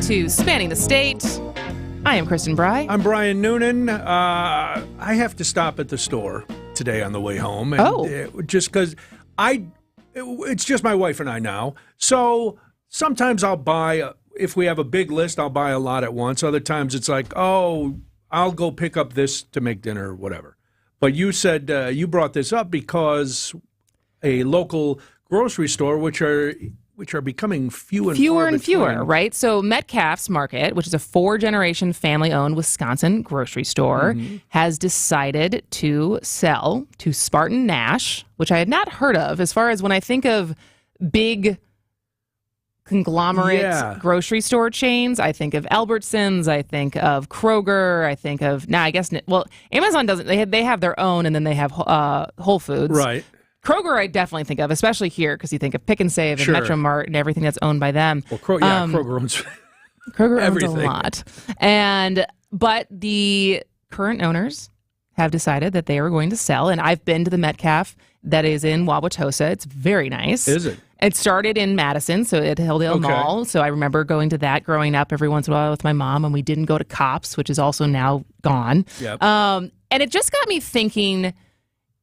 To Spanning the State. I am Kristen Bry. I'm Brian Noonan. I have to stop at the store today on the way home. And, just because it's just my wife and I now. So sometimes I'll buy, if we have a big list, I'll buy a lot at once. Other times it's like, oh, I'll go pick up this to make dinner or whatever. But you said you brought this up because a local grocery store, which are becoming fewer and fewer, right? So Metcalf's Market, which is a 4-generation family-owned Wisconsin grocery store, has decided to sell to Spartan Nash, which I had not heard of. As far as when I think of big conglomerate grocery store chains, I think of Albertsons, I think of Kroger, I think of Amazon doesn't. They have their own, and then they have Whole Foods, right? Kroger, I definitely think of, especially here, because you think of Pick and Save and Metro Mart and everything that's owned by them. Well, Kroger owns everything. Owns a lot. But the current owners have decided that they are going to sell, and I've been to the Metcalf that is in Wauwatosa. It's very nice. Is it? It started in Madison, so at Hilldale Mall. So I remember going to that growing up every once in a while with my mom, and we didn't go to Kopp's, which is also now gone. Yep. And it just got me thinking,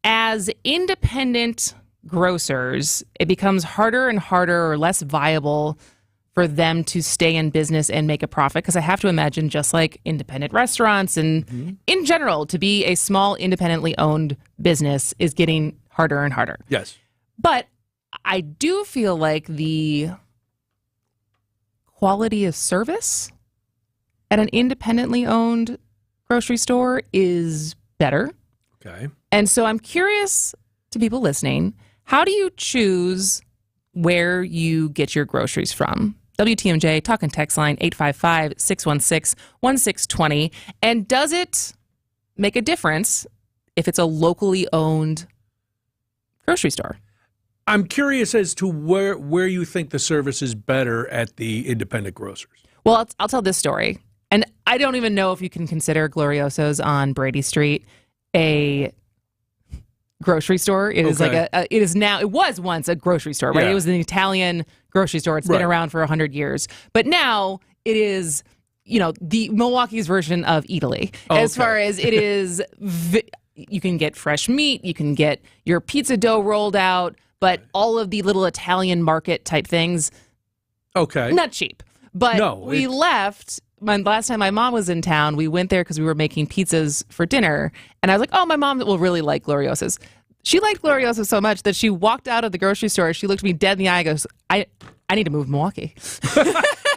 as independent grocers, it becomes harder and harder or less viable for them to stay in business and make a profit. Because I have to imagine, just like independent restaurants and in general, to be a small, independently owned business is getting harder and harder. Yes. But I do feel like the quality of service at an independently owned grocery store is better. Okay. And so I'm curious to people listening, how do you choose where you get your groceries from? WTMJ, talk and text line 855-616-1620. And does it make a difference if it's a locally owned grocery store? I'm curious as to where you think the service is better at the independent grocers. Well, I'll tell this story. And I don't even know if you can consider Glorioso's on Brady Street a grocery store. It is it was once a grocery store, right? Yeah. It was an Italian grocery store. It's been around for 100 years. But now it is, the Milwaukee's version of Italy. As far as it is, you can get fresh meat, you can get your pizza dough rolled out, but all of the little Italian market type things, not cheap. But we left. Last time my mom was in town, we went there because we were making pizzas for dinner. And I was like, oh, my mom will really like Gloriosa's. She liked Gloriosa's so much that she walked out of the grocery store. She looked me dead in the eye and goes, I need to move to Milwaukee.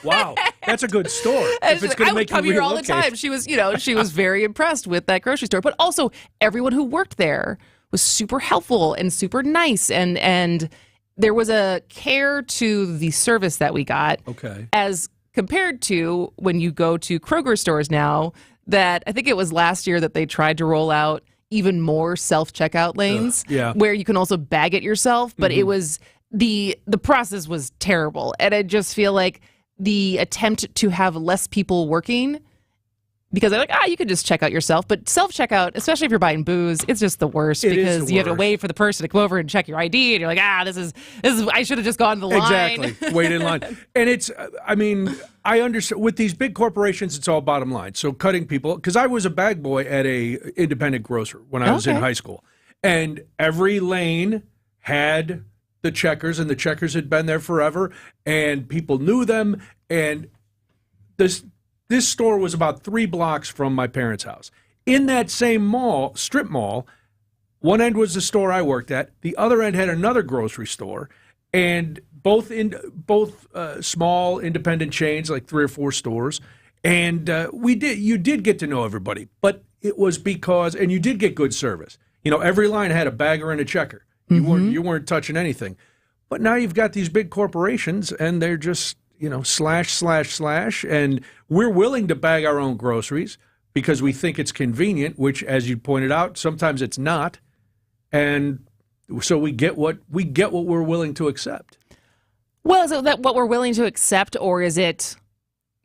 Wow. That's a good store. If it's going to make you come here all the relocate. time. She was, she was very impressed with that grocery store. But also, everyone who worked there was super helpful and super nice. And there was a care to the service that we got. Okay. As compared to when you go to Kroger stores now, that I think it was last year that they tried to roll out even more self-checkout lanes where you can also bag it yourself. But it was the process was terrible. And I just feel like the attempt to have less people working because they're like, you could just check out yourself. But self-checkout, especially if you're buying booze, it's just the worst because you have to wait for the person to come over and check your ID. And you're like, this is I should have just gone to the line. Exactly. Wait in line. And it's, I understand with these big corporations, it's all bottom line. So cutting people, because I was a bag boy at a independent grocer when I was in high school. And every lane had the checkers, and the checkers had been there forever, and people knew them. And this store was about 3 blocks from my parents' house. In that same mall, strip mall, one end was the store I worked at. The other end had another grocery store, and both small independent chains, like 3 or 4 stores. And you did get to know everybody, but it was because, and you did get good service. Every line had a bagger and a checker. You weren't touching anything. But now you've got these big corporations, and they're just slash, and we're willing to bag our own groceries because we think it's convenient, which, as you pointed out, sometimes it's not, and so we get what we're willing to accept. Well, is it that what we're willing to accept, or is it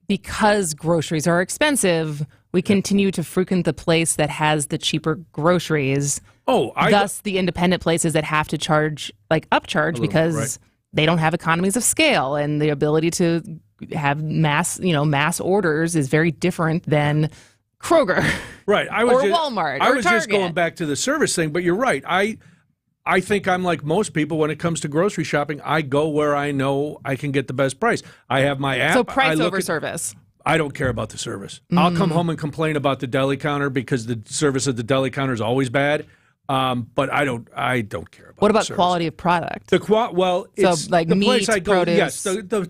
because groceries are expensive, we continue to frequent the place that has the cheaper groceries? Thus the independent places that have to upcharge because they don't have economies of scale, and the ability to have mass orders is very different than Kroger, right? Walmart. I or was Target. just going back to the service thing, but you're right. I think I'm like most people when it comes to grocery shopping. I go where I know I can get the best price. I have my app. So price over service. I don't care about the service. I'll come home and complain about the deli counter because the service at the deli counter is always bad. But I don't care about. What about quality of product? It's like the meat, place I go. produce. Yes, the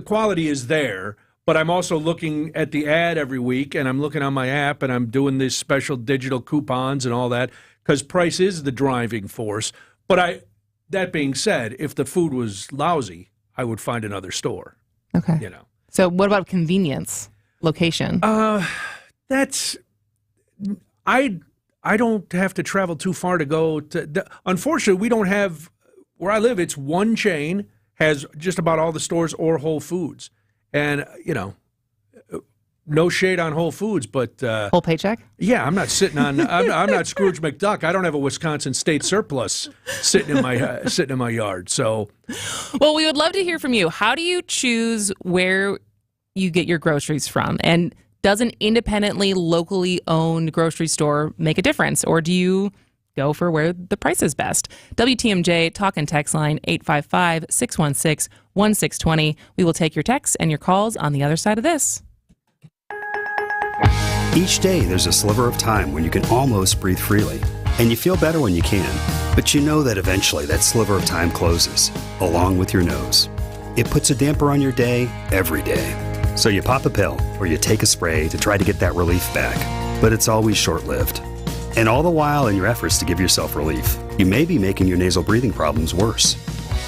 quality is there, but I'm also looking at the ad every week, and I'm looking on my app, and I'm doing these special digital coupons and all that because price is the driving force. But that being said, if the food was lousy, I would find another store. Okay. So what about convenience, location? I don't have to travel too far to go to. Unfortunately, we don't have where I live. It's one chain, has just about all the stores or Whole Foods, and no shade on Whole Foods, but whole paycheck. Yeah, I'm not sitting on. I'm not Scrooge McDuck. I don't have a Wisconsin state surplus sitting in my yard. So, well, we would love to hear from you. How do you choose where you get your groceries from, and does an independently, locally owned grocery store make a difference, or do you go for where the price is best? WTMJ talk and text line 855-616-1620. We will take your texts and your calls on the other side of this. Each day there's a sliver of time when you can almost breathe freely, and you feel better when you can, but you know that eventually that sliver of time closes, along with your nose. It puts a damper on your day every day. So you pop a pill or you take a spray to try to get that relief back, but it's always short-lived. And all the while in your efforts to give yourself relief, you may be making your nasal breathing problems worse.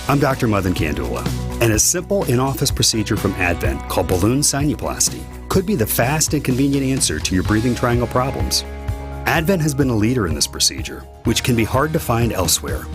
I'm Dr. Madan Kandula, and a simple in-office procedure from Advent called balloon sinuplasty could be the fast and convenient answer to your breathing triangle problems. Advent has been a leader in this procedure, which can be hard to find elsewhere.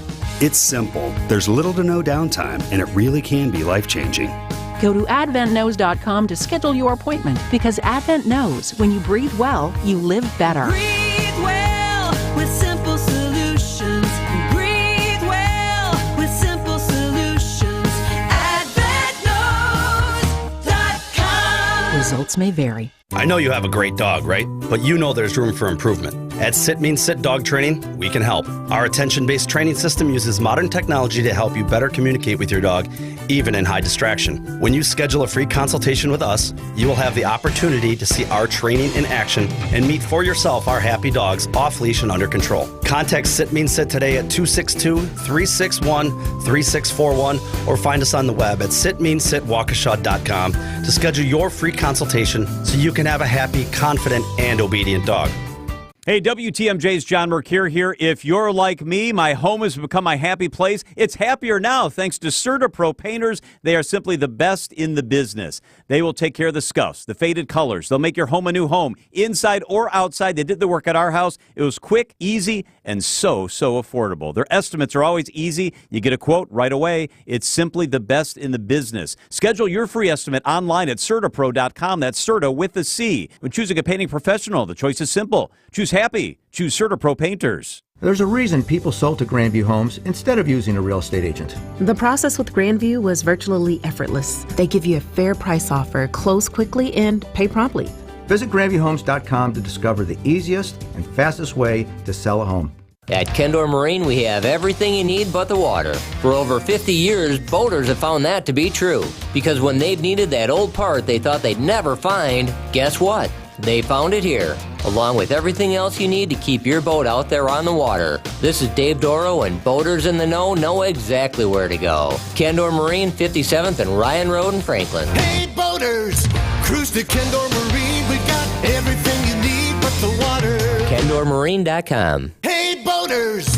It's simple, there's little to no downtime, and it really can be life-changing. Go to AdventKnows.com to schedule your appointment, because Advent knows when you breathe well, you live better. Breathe well with simple solutions. Breathe well with simple solutions. AdventKnows.com. Results may vary. I know you have a great dog, right? But you know there's room for improvement. At Sit Means Sit Dog Training, we can help. Our attention-based training system uses modern technology to help you better communicate with your dog, even in high distraction. When you schedule a free consultation with us, you will have the opportunity to see our training in action and meet for yourself our happy dogs off leash and under control. Contact Sit Means Sit today at 262-361-3641 or find us on the web at sitmeanssitwaukesha.com to schedule your free consultation so you can have a happy, confident, and obedient dog. Hey, WTMJ's John Mercure here. If you're like me, my home has become my happy place. It's happier now thanks to CertaPro painters. They are simply the best in the business. They will take care of the scuffs, the faded colors. They'll make your home a new home, inside or outside. They did the work at our house. It was quick, easy, and so affordable. Their estimates are always easy. You get a quote right away. It's simply the best in the business. Schedule your free estimate online at CertaPro.com. That's Certa with a C. When choosing a painting professional, the choice is simple. Choose happy. Choose CertaPro painters. There's a reason people sold to Grandview Homes instead of using a real estate agent. The process with Grandview was virtually effortless. They give you a fair price offer, close quickly, and pay promptly. Visit GrandviewHomes.com to discover the easiest and fastest way to sell a home. At Kendor Marine, we have everything you need but the water. For over 50 years, boaters have found that to be true. Because when they've needed that old part they thought they'd never find, guess what? They found it here, along with everything else you need to keep your boat out there on the water. This is Dave Doro, and boaters in the know exactly where to go. Kendor Marine, 57th and Ryan Road in Franklin. Hey, boaters, cruise to Kendor Marine. We got everything you need but the water. KendorMarine.com. Hey, boaters.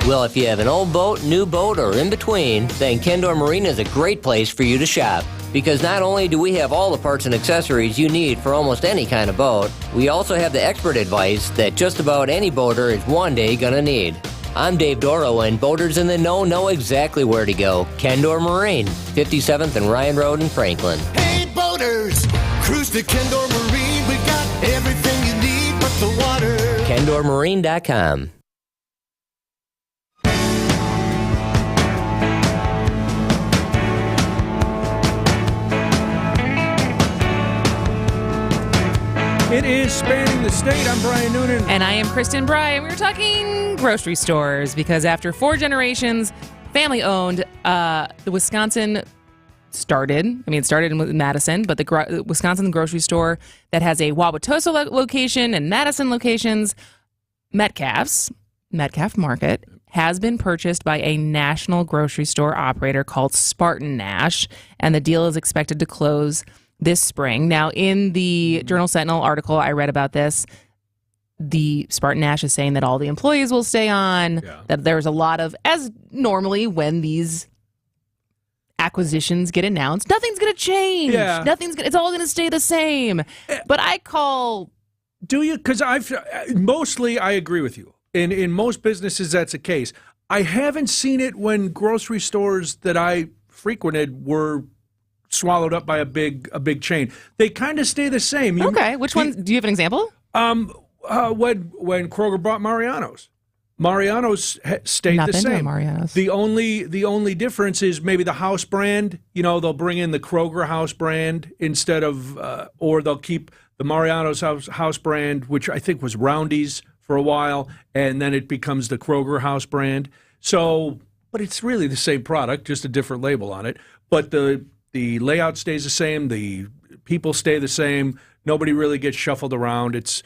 Well, if you have an old boat, new boat, or in between, then Kendor Marine is a great place for you to shop. Because not only do we have all the parts and accessories you need for almost any kind of boat, we also have the expert advice that just about any boater is one day gonna need. I'm Dave Doro, and boaters in the know exactly where to go. Kendor Marine, 57th and Ryan Road in Franklin. Hey, boaters, cruise to Kendor Marine. We got everything you need but the water. KendorMarine.com. It is Spanning the State. I'm Brian Noonan. And I am Kristen Bry. We were talking grocery stores because after 4 generations, family-owned, the Wisconsin started. I mean, it started in Madison, but the Wisconsin grocery store that has a Wauwatosa location and Madison locations, Metcalf Market, has been purchased by a national grocery store operator called Spartan Nash, and the deal is expected to close this spring. Now, in the Journal Sentinel article I read about this, the Spartan Nash is saying that all the employees will stay on, that there's a lot of, as normally when these acquisitions get announced, nothing's going to change. Yeah. It's all going to stay the same. But I call... Do you? Because mostly I agree with you. In most businesses, that's the case. I haven't seen it when grocery stores that I frequented were swallowed up by a big chain. They kind of stay the same. Okay, which ones? Do you have an example? When Kroger bought Mariano's. Mariano's stayed Not the been to a same. Mariano's. The only difference is maybe the house brand. You know, they'll bring in the Kroger house brand instead of, or they'll keep the Mariano's house brand, which I think was Roundy's for a while, and then it becomes the Kroger house brand. So, but it's really the same product, just a different label on it. But the layout stays the same. The people stay the same. Nobody really gets shuffled around. It's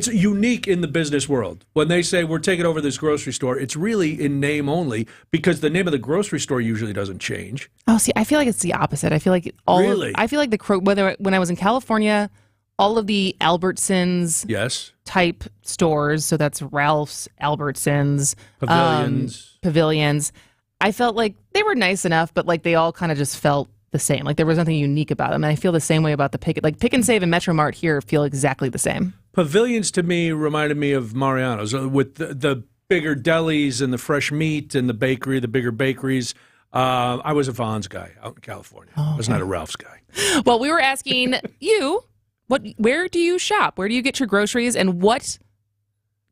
unique in the business world. When they say we're taking over this grocery store, it's really in name only because the name of the grocery store usually doesn't change. Oh, see, I feel like it's the opposite. I feel like when I was in California, all of the Albertsons type stores, so that's Ralph's, Albertsons, Pavilions, I felt like they were nice enough, but like they all kind of just felt the same. Like there was nothing unique about them. And I feel the same way about the Pick and Save and Metro Mart here feel exactly the same. Pavilions to me reminded me of Mariano's with the bigger delis and the fresh meat and the bigger bakeries. I was a Vons guy out in California. I was not a Ralph's guy. Well, we were asking you, where do you shop? Where do you get your groceries? And what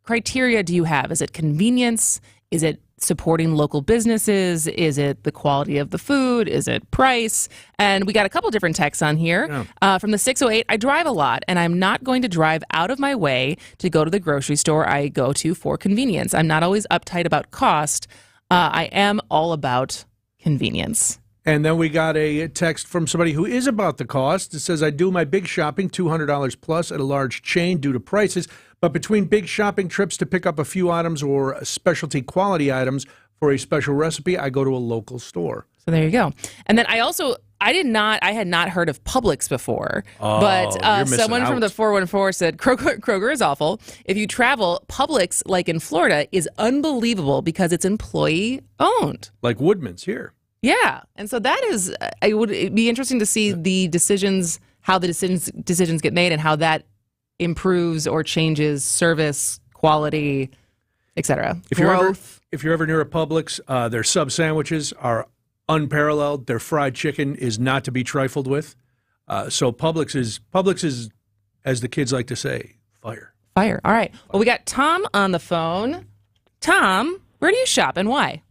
criteria do you have? Is it convenience? Is it supporting local businesses? Is it the quality of the food? Is it price? And we got a couple different texts on here. From the 608, I drive a lot, and I'm not going to drive out of my way to go to the grocery store I go to for convenience. I'm not always uptight about cost. I am all about convenience. And then we got a text from somebody who is about the cost. It says, I do my big shopping, $200 plus at a large chain due to prices. But between big shopping trips to pick up a few items or specialty quality items for a special recipe, I go to a local store. So there you go. And then I also I had not heard of Publix before, Oh, but you're missing someone from out. the 414 said Kroger is awful. If you travel, Publix, like in Florida, is unbelievable because it's employee owned. Like Woodman's here. Yeah, and so that is, it'd be interesting to see the decisions, how the decisions get made, and how that improves or changes service, quality, etc. If you're ever near a Publix, their sub sandwiches are unparalleled. Their fried chicken is not to be trifled with. So Publix is, as the kids like to say, fire. Fire. All right. Well, we got Tom on the phone. Tom, where do you shop and why?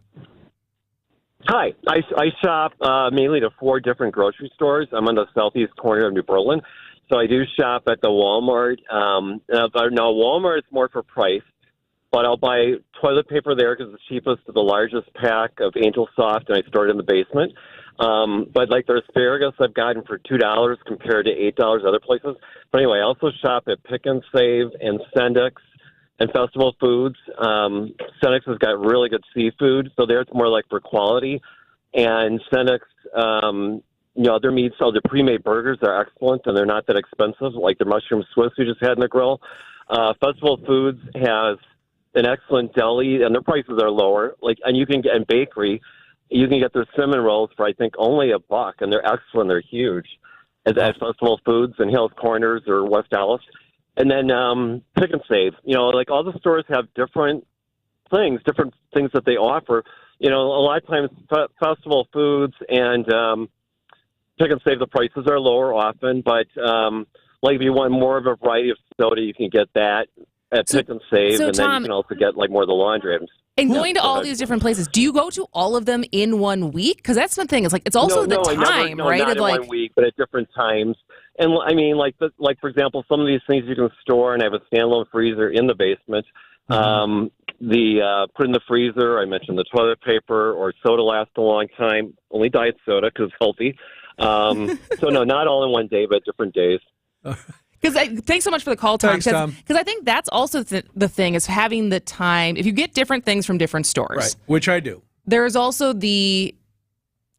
Hi. I shop mainly to 4 different grocery stores. I'm on the southeast corner of New Berlin. So I do shop at the Walmart. Now, Walmart is more for price. But I'll buy toilet paper there because it's the cheapest of the largest pack of Angel Soft, and I store it in the basement. But like their asparagus I've gotten for $2 compared to $8 other places. But anyway, I also shop at Pick and Save and Sendix and Festival Foods. Sendix has got really good seafood, so there it's more like for quality. And Sendix, their meats, so the pre-made burgers are excellent, and they're not that expensive, like the mushroom Swiss we just had in the grill. Festival Foods has an excellent deli, and their prices are lower. And you can get in bakery, you can get their cinnamon rolls for I think only $1, and they're excellent. They're huge at Festival Foods in Hills Corners or West Dallas. And then Pick and Save. All the stores have different things that they offer. A lot of times Festival Foods and Pick and Save, the prices are lower often, but if you want more of a variety of soda, you can get that at Pick and Save, and then you can also get more of the laundry items. And going to all these different places, do you go to all of them in 1 week? Because that's the thing. It's it's also the time, right? Not in 1 week, but at different times. And I mean, for example, some of these things you can store, and I have a standalone freezer in the basement. Put in the freezer. I mentioned the toilet paper or soda lasts a long time. Only diet soda because it's healthy. So no, not all in one day, but different days. Thanks so much for the call, Tom. Thanks, Tom. Because I think that's also the thing is having the time. If you get different things from different stores, Right, which I do. There's also the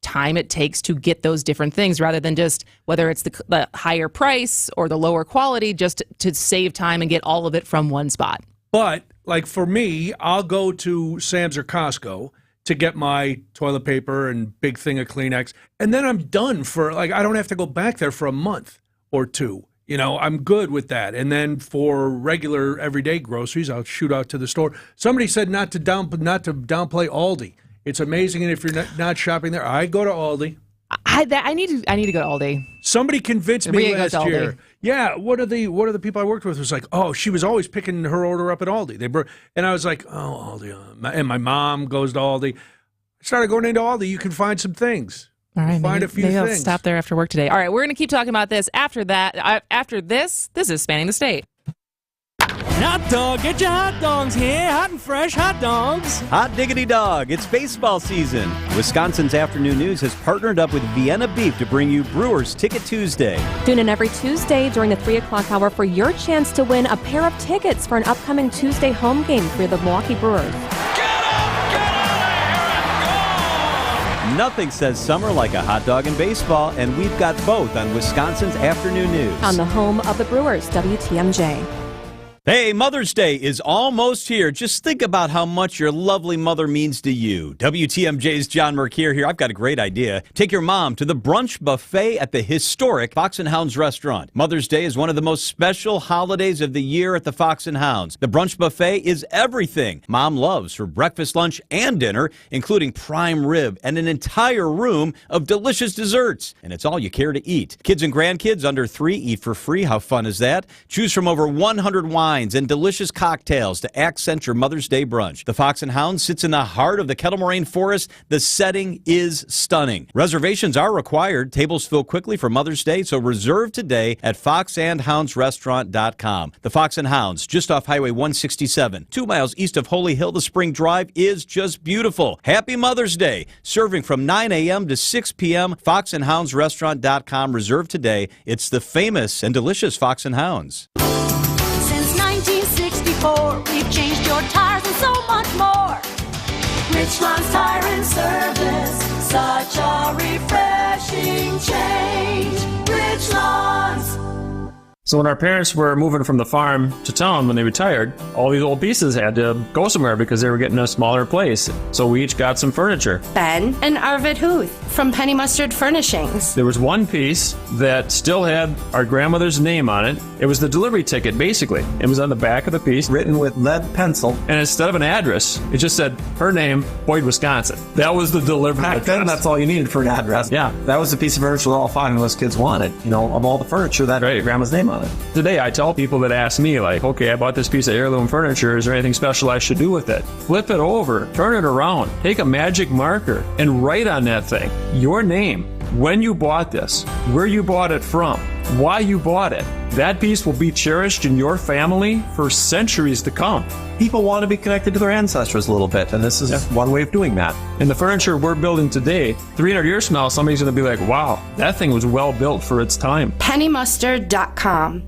time it takes to get those different things rather than just whether it's the higher price or the lower quality, just to save time and get all of it from one spot. But for me, I'll go to Sam's or Costco to get my toilet paper and big thing of Kleenex, and then I'm done for I don't have to go back there for a month or two. I'm good with that. And then for regular everyday groceries, I'll shoot out to the store. Somebody said not to downplay Aldi. It's amazing, and if you're not shopping there, I go to Aldi. I need to go to Aldi. Somebody convinced me last year. Yeah, one of the people I worked with was like, oh, she was always picking her order up at Aldi. And I was like, oh, Aldi. And my mom goes to Aldi. I started going into Aldi. You can find some things. All right, find a few things. I'll stop there after work today. All right, we're going to keep talking about this after that. After this is Spanning the State. Hot dog, get your hot dogs here. Hot and fresh hot dogs. Hot diggity dog, it's baseball season. Wisconsin's Afternoon News has partnered up with Vienna Beef to bring you Brewers Ticket Tuesday. Tune in every Tuesday during the 3 o'clock hour for your chance to win a pair of tickets for an upcoming Tuesday home game for the Milwaukee Brewers. Nothing says summer like a hot dog in baseball, and we've got both on Wisconsin's Afternoon News. On the home of the Brewers, WTMJ. Hey, Mother's Day is almost here. Just think about how much your lovely mother means to you. WTMJ's John Mercure here. I've got a great idea. Take your mom to the brunch buffet at the historic Fox & Hounds restaurant. Mother's Day is one of the most special holidays of the year at the Fox & Hounds. The brunch buffet is everything Mom loves for breakfast, lunch, and dinner, including prime rib and an entire room of delicious desserts. And it's all you care to eat. Kids and grandkids under 3 eat for free. How fun is that? Choose from over 100 wines and delicious cocktails to accent your Mother's Day brunch. The Fox & Hound sits in the heart of the Kettle Moraine Forest. The setting is stunning. Reservations are required. Tables fill quickly for Mother's Day, so reserve today at foxandhoundsrestaurant.com. The Fox & Hounds, just off Highway 167, 2 miles east of Holy Hill. The Spring Drive is just beautiful. Happy Mother's Day. Serving from 9 a.m. to 6 p.m. foxandhoundsrestaurant.com. Reserve today. It's the famous and delicious Fox & Hounds. We've changed your tires and so much more. Richland's Tire and Service, such a refreshing So when our parents were moving from the farm to town when they retired, all these old pieces had to go somewhere because they were getting a smaller place. So we each got some furniture. Ben and Arvid Huth from Penny Mustard Furnishings. There was one piece that still had our grandmother's name on it. It was the delivery ticket, basically. It was on the back of the piece, written with lead pencil. And instead of an address, it just said her name, Boyd, Wisconsin. That was the delivery Back then, that's all you needed for an address. Yeah. That was the piece of furniture that all five of us kids wanted. You know, of all the furniture, that had grandma's name on it. Today, I tell people that ask me, like, okay, I bought this piece of heirloom furniture. Is there anything special I should do with it? Flip it over, turn it around, take a magic marker, and write on that thing your name, when you bought this, where you bought it from, why you bought it. That piece will be cherished in your family for centuries to come. People want to be connected to their ancestors a little bit, and this is one way of doing that. And the furniture we're building today, 300 years from now, somebody's going to be like, wow, that thing was well built for its time. PennyMustard.com.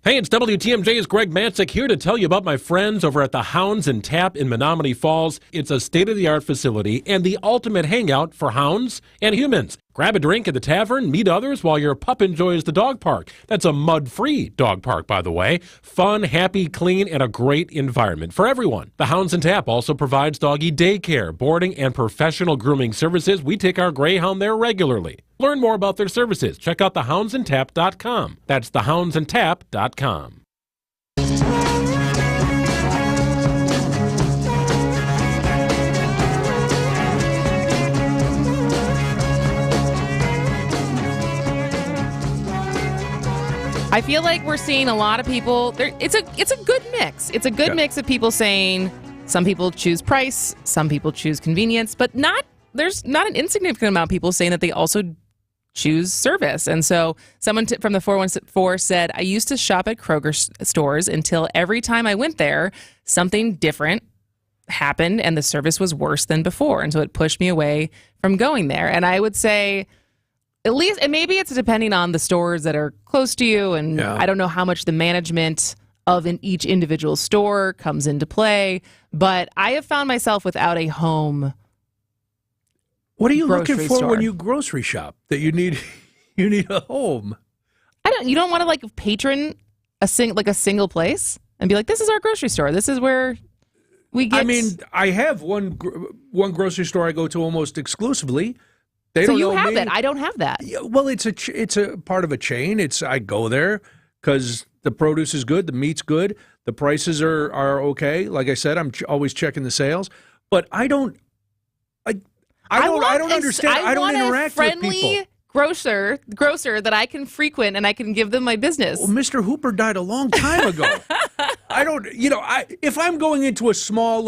Hey, it's WTMJ's Greg Matzik here to tell you about my friends over at the Hounds and Tap in Menominee Falls. It's a state-of-the-art facility and the ultimate hangout for hounds and humans. Grab a drink at the tavern, meet others while your pup enjoys the dog park. That's a mud-free dog park, by the way. Fun, happy, clean, and a great environment for everyone. The Hounds and Tap also provides doggy daycare, boarding, and professional grooming services. We take our greyhound there regularly. Learn more about their services. Check out thehoundsandtap.com. That's thehoundsandtap.com. I feel like we're seeing a lot of people. It's a good mix. It's a good mix of people saying some people choose price, some people choose convenience, but there's not an insignificant amount of people saying that they also choose service. And so someone from the 414 said, I used to shop at Kroger stores until every time I went there, something different happened and the service was worse than before. And so it pushed me away from going there. And I would say, at least, and maybe it's depending on the stores that are close to you, and I don't know how much the management of each individual store comes into play, but I have found myself without a home. What are you looking for when you grocery shop that you need a home? You don't want to like patron a single place and be like, this is our grocery store. This is where we get. I mean, I have one grocery store I go to almost exclusively. So you have that. I don't have that. Yeah, well, it's a part of a chain. I go there because the produce is good, the meat's good, the prices are okay. Like I said, I'm always checking the sales, but I don't understand. I don't interact with people. Grocer that I can frequent and I can give them my business. Well, Mr. Hooper died a long time ago. If I'm going into a small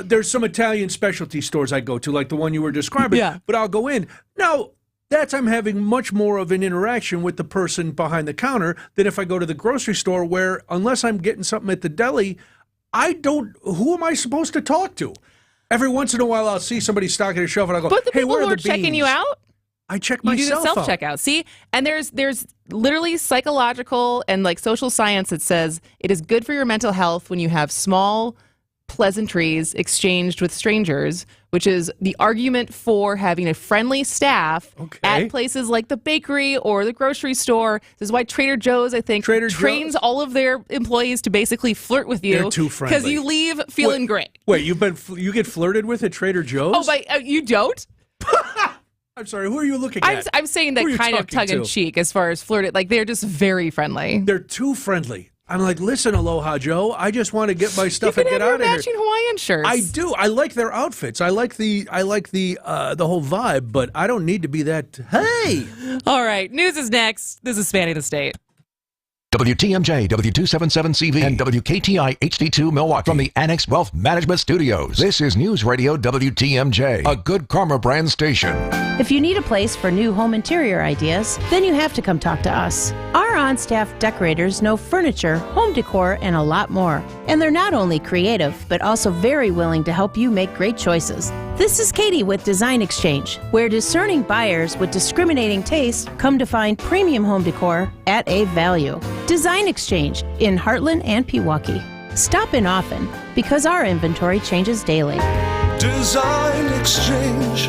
there's some Italian specialty stores I go to, like the one you were describing, but I'll go in. Now, I'm having much more of an interaction with the person behind the counter than if I go to the grocery store where, unless I'm getting something at the deli, who am I supposed to talk to? Every once in a while, I'll see somebody stocking a shelf and I'll go, but the hey, people where are who are the checking beans? you out? I check you myself do the self-checkout. See? And there's literally psychological and social science that says it is good for your mental health when you have small pleasantries exchanged with strangers, which is the argument for having a friendly staff at places like the bakery or the grocery store. This is why Trader Joe's, I think, trains all of their employees to basically flirt with you. They're too friendly. Because you leave feeling great. Wait, you get flirted with at Trader Joe's? Oh, but you don't? I'm sorry, who are you looking at? I'm saying that kind of tongue-in-cheek as far as flirted. Like, they're just very friendly. They're too friendly. I'm like, listen, Aloha Joe, I just want to get my stuff and get out of here. You can have your matching Hawaiian shirts. I do. I like their outfits. I like the whole vibe, but I don't need to be that. Hey! All right, news is next. This is Spanning the State. WTMJ, W277CV, and WKTI HD2 Milwaukee from the Annex Wealth Management Studios. This is News Radio WTMJ, a Good Karma brand station. If you need a place for new home interior ideas, then you have to come talk to us. Our on-staff decorators know furniture, home decor, and a lot more. And they're not only creative, but also very willing to help you make great choices. This is Katie with Design Exchange, where discerning buyers with discriminating taste come to find premium home decor at a value. Design Exchange in Heartland and Pewaukee. Stop in often because our inventory changes daily. Design Exchange.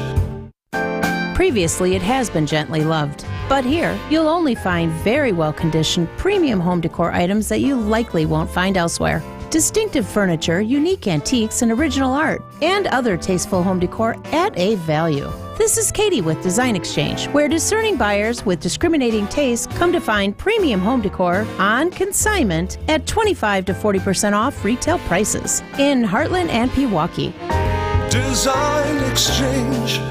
Previously, it has been gently loved. But here, you'll only find very well-conditioned premium home decor items that you likely won't find elsewhere. Distinctive furniture, unique antiques, and original art, and other tasteful home decor at a value. This is Katie with Design Exchange, where discerning buyers with discriminating tastes come to find premium home decor on consignment at 25 to 40% off retail prices in Heartland and Pewaukee. Design Exchange.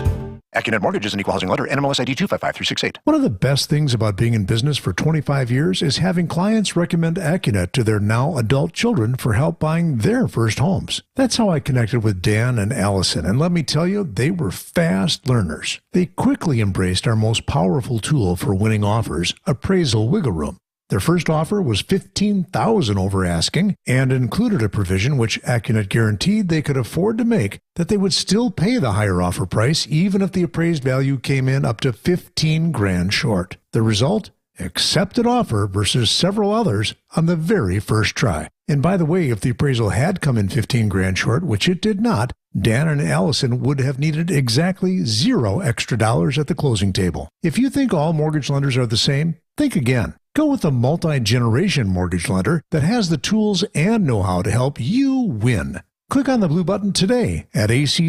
AccuNet Mortgage is an equal housing lender. NMLS ID 255368. One of the best things about being in business for 25 years is having clients recommend AccuNet to their now adult children for help buying their first homes. That's how I connected with Dan and Allison, and let me tell you, they were fast learners. They quickly embraced our most powerful tool for winning offers, Appraisal Wiggle Room. Their first offer was $15,000 over asking and included a provision which AccuNet guaranteed they could afford to make, that they would still pay the higher offer price even if the appraised value came in up to $15,000 short. The result? Accepted offer versus several others on the very first try. And by the way, if the appraisal had come in $15,000 short, which it did not, Dan and Allison would have needed exactly $0 extra at the closing table. If you think all mortgage lenders are the same, think again. Go with a multi-generation mortgage lender that has the tools and know-how to help you win. Click on the blue button today at accunet.com.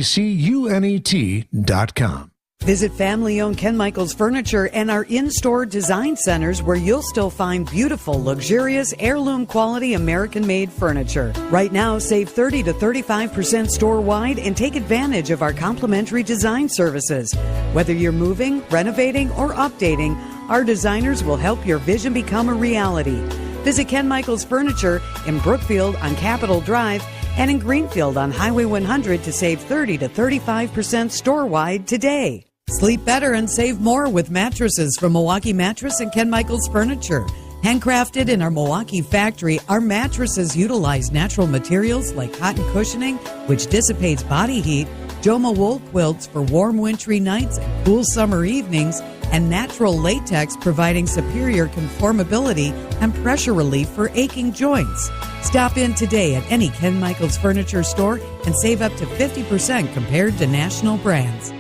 Visit family-owned Ken Michaels Furniture and our in-store design centers, where you'll still find beautiful, luxurious, heirloom-quality American-made furniture. Right now, save 30 to 35% store-wide and take advantage of our complimentary design services. Whether you're moving, renovating, or updating, our designers will help your vision become a reality. Visit Ken Michaels Furniture in Brookfield on Capitol Drive and in Greenfield on Highway 100 to save 30 to 35% store-wide today. Sleep better and save more with mattresses from Milwaukee Mattress and Ken Michaels Furniture. Handcrafted in our Milwaukee factory, our mattresses utilize natural materials like cotton cushioning, which dissipates body heat, Joma wool quilts for warm wintry nights and cool summer evenings, and natural latex providing superior conformability and pressure relief for aching joints. Stop in today at any Ken Michaels Furniture store and save up to 50% compared to national brands.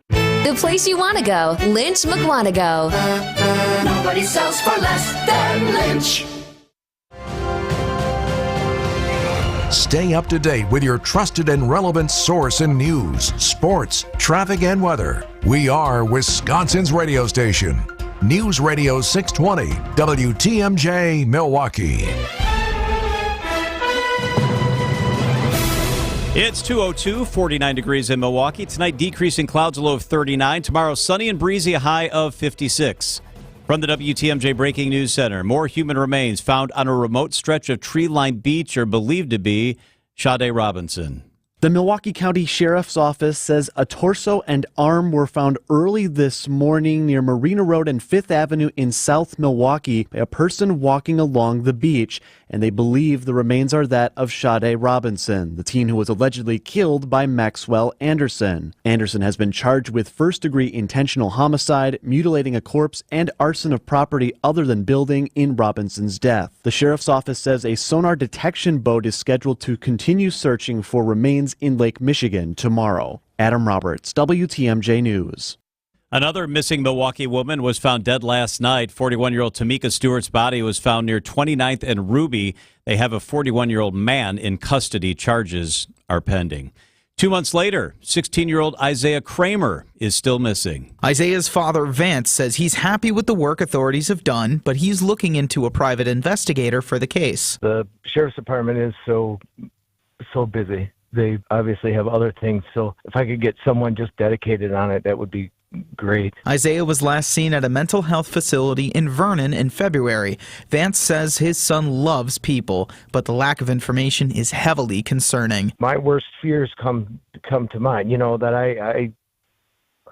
The place you want to go, Lynch McWanago. Nobody sells for less than Lynch. Stay up to date with your trusted and relevant source in news, sports, traffic, and weather. We are Wisconsin's radio station. News Radio 620, WTMJ, Milwaukee. It's 2:02, 49 degrees in Milwaukee. Tonight, decreasing clouds, a low of 39. Tomorrow, sunny and breezy, a high of 56. From the WTMJ Breaking News Center, more human remains found on a remote stretch of tree-lined beach are believed to be Sade Robinson. The Milwaukee County Sheriff's Office says a torso and arm were found early this morning near Marina Road and 5th Avenue in South Milwaukee by a person walking along the beach, and they believe the remains are that of Sade Robinson, the teen who was allegedly killed by Maxwell Anderson. Anderson has been charged with first-degree intentional homicide, mutilating a corpse, and arson of property other than building in Robinson's death. The Sheriff's Office says a sonar detection boat is scheduled to continue searching for remains in Lake Michigan tomorrow. Adam Roberts, WTMJ News. Another missing Milwaukee woman was found dead last night. 41-year-old Tamika Stewart's body was found near 29th and Ruby. They have a 41-year-old man in custody. Charges are pending. 2 months later, 16-year-old Isaiah Kramer is still missing. Isaiah's father, Vance, says he's happy with the work authorities have done, but he's looking into a private investigator for the case. The sheriff's department is so busy. They obviously have other things, so if I could get someone just dedicated on it, that would be great. Isaiah was last seen at a mental health facility in Vernon in February. Vance says his son loves people, but the lack of information is heavily concerning. My worst fears come to mind, that I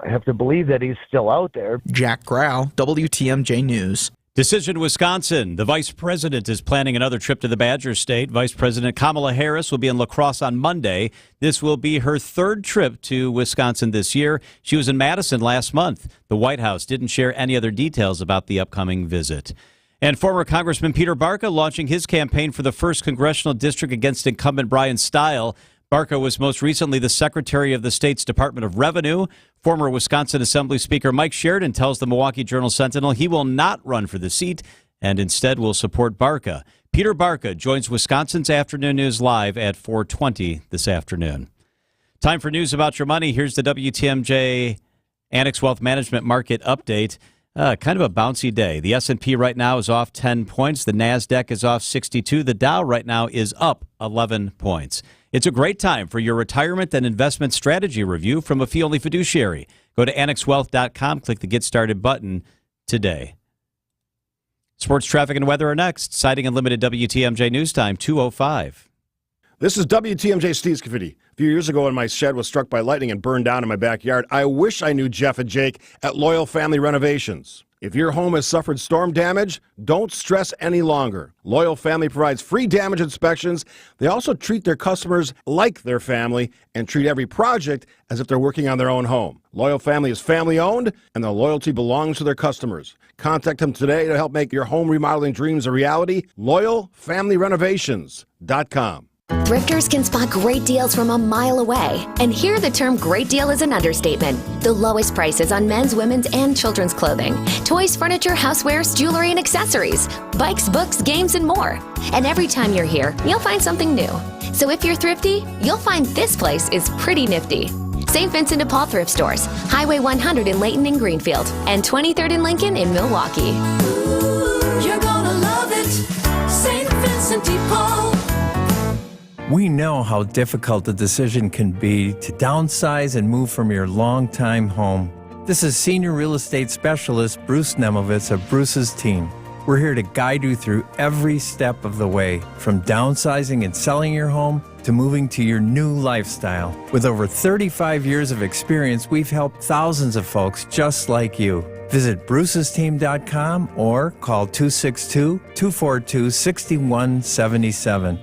have to believe that he's still out there. Jack Grau, WTMJ News. Decision Wisconsin. The vice president is planning another trip to the Badger State. Vice President Kamala Harris will be in La Crosse on Monday. This will be her third trip to Wisconsin this year. She was in Madison last month. The White House didn't share any other details about the upcoming visit. And former Congressman Peter Barca launching his campaign for the 1st Congressional District against incumbent Brian Stile. Barca was most recently the Secretary of the state's Department of Revenue. Former Wisconsin Assembly Speaker Mike Sheridan tells the Milwaukee Journal-Sentinel he will not run for the seat and instead will support Barca. Peter Barca joins Wisconsin's Afternoon News live at 4:20 this afternoon. Time for news about your money. Here's the WTMJ Annex Wealth Management Market Update. Kind of a bouncy day. The S&P right now is off 10 points. The NASDAQ is off 62. The Dow right now is up 11 points. It's a great time for your retirement and investment strategy review from a fee-only fiduciary. Go to annexwealth.com, click the Get Started button today. Sports, traffic, and weather are next. Citing Unlimited WTMJ News Time, 2:05. This is WTMJ Steve Scafidi. A few years ago when my shed was struck by lightning and burned down in my backyard, I wish I knew Jeff and Jake at Loyal Family Renovations. If your home has suffered storm damage, don't stress any longer. Loyal Family provides free damage inspections. They also treat their customers like their family and treat every project as if they're working on their own home. Loyal Family is family-owned, and their loyalty belongs to their customers. Contact them today to help make your home remodeling dreams a reality. LoyalFamilyRenovations.com. Thrifters can spot great deals from a mile away. And here the term great deal is an understatement. The lowest prices on men's, women's, and children's clothing, toys, furniture, housewares, jewelry, and accessories, bikes, books, games, and more. And every time you're here, you'll find something new. So if you're thrifty, you'll find this place is pretty nifty. St. Vincent de Paul Thrift Stores, Highway 100 in Layton and Greenfield, and 23rd and Lincoln in Milwaukee. Ooh, you're gonna love it, St. Vincent de Paul. We know how difficult the decision can be to downsize and move from your longtime home. This is Senior Real Estate Specialist Bruce Nemovitz of Bruce's team. We're here to guide you through every step of the way, from downsizing and selling your home to moving to your new lifestyle. With over 35 years of experience, we've helped thousands of folks just like you. Visit brucesteam.com or call 262-242-6177.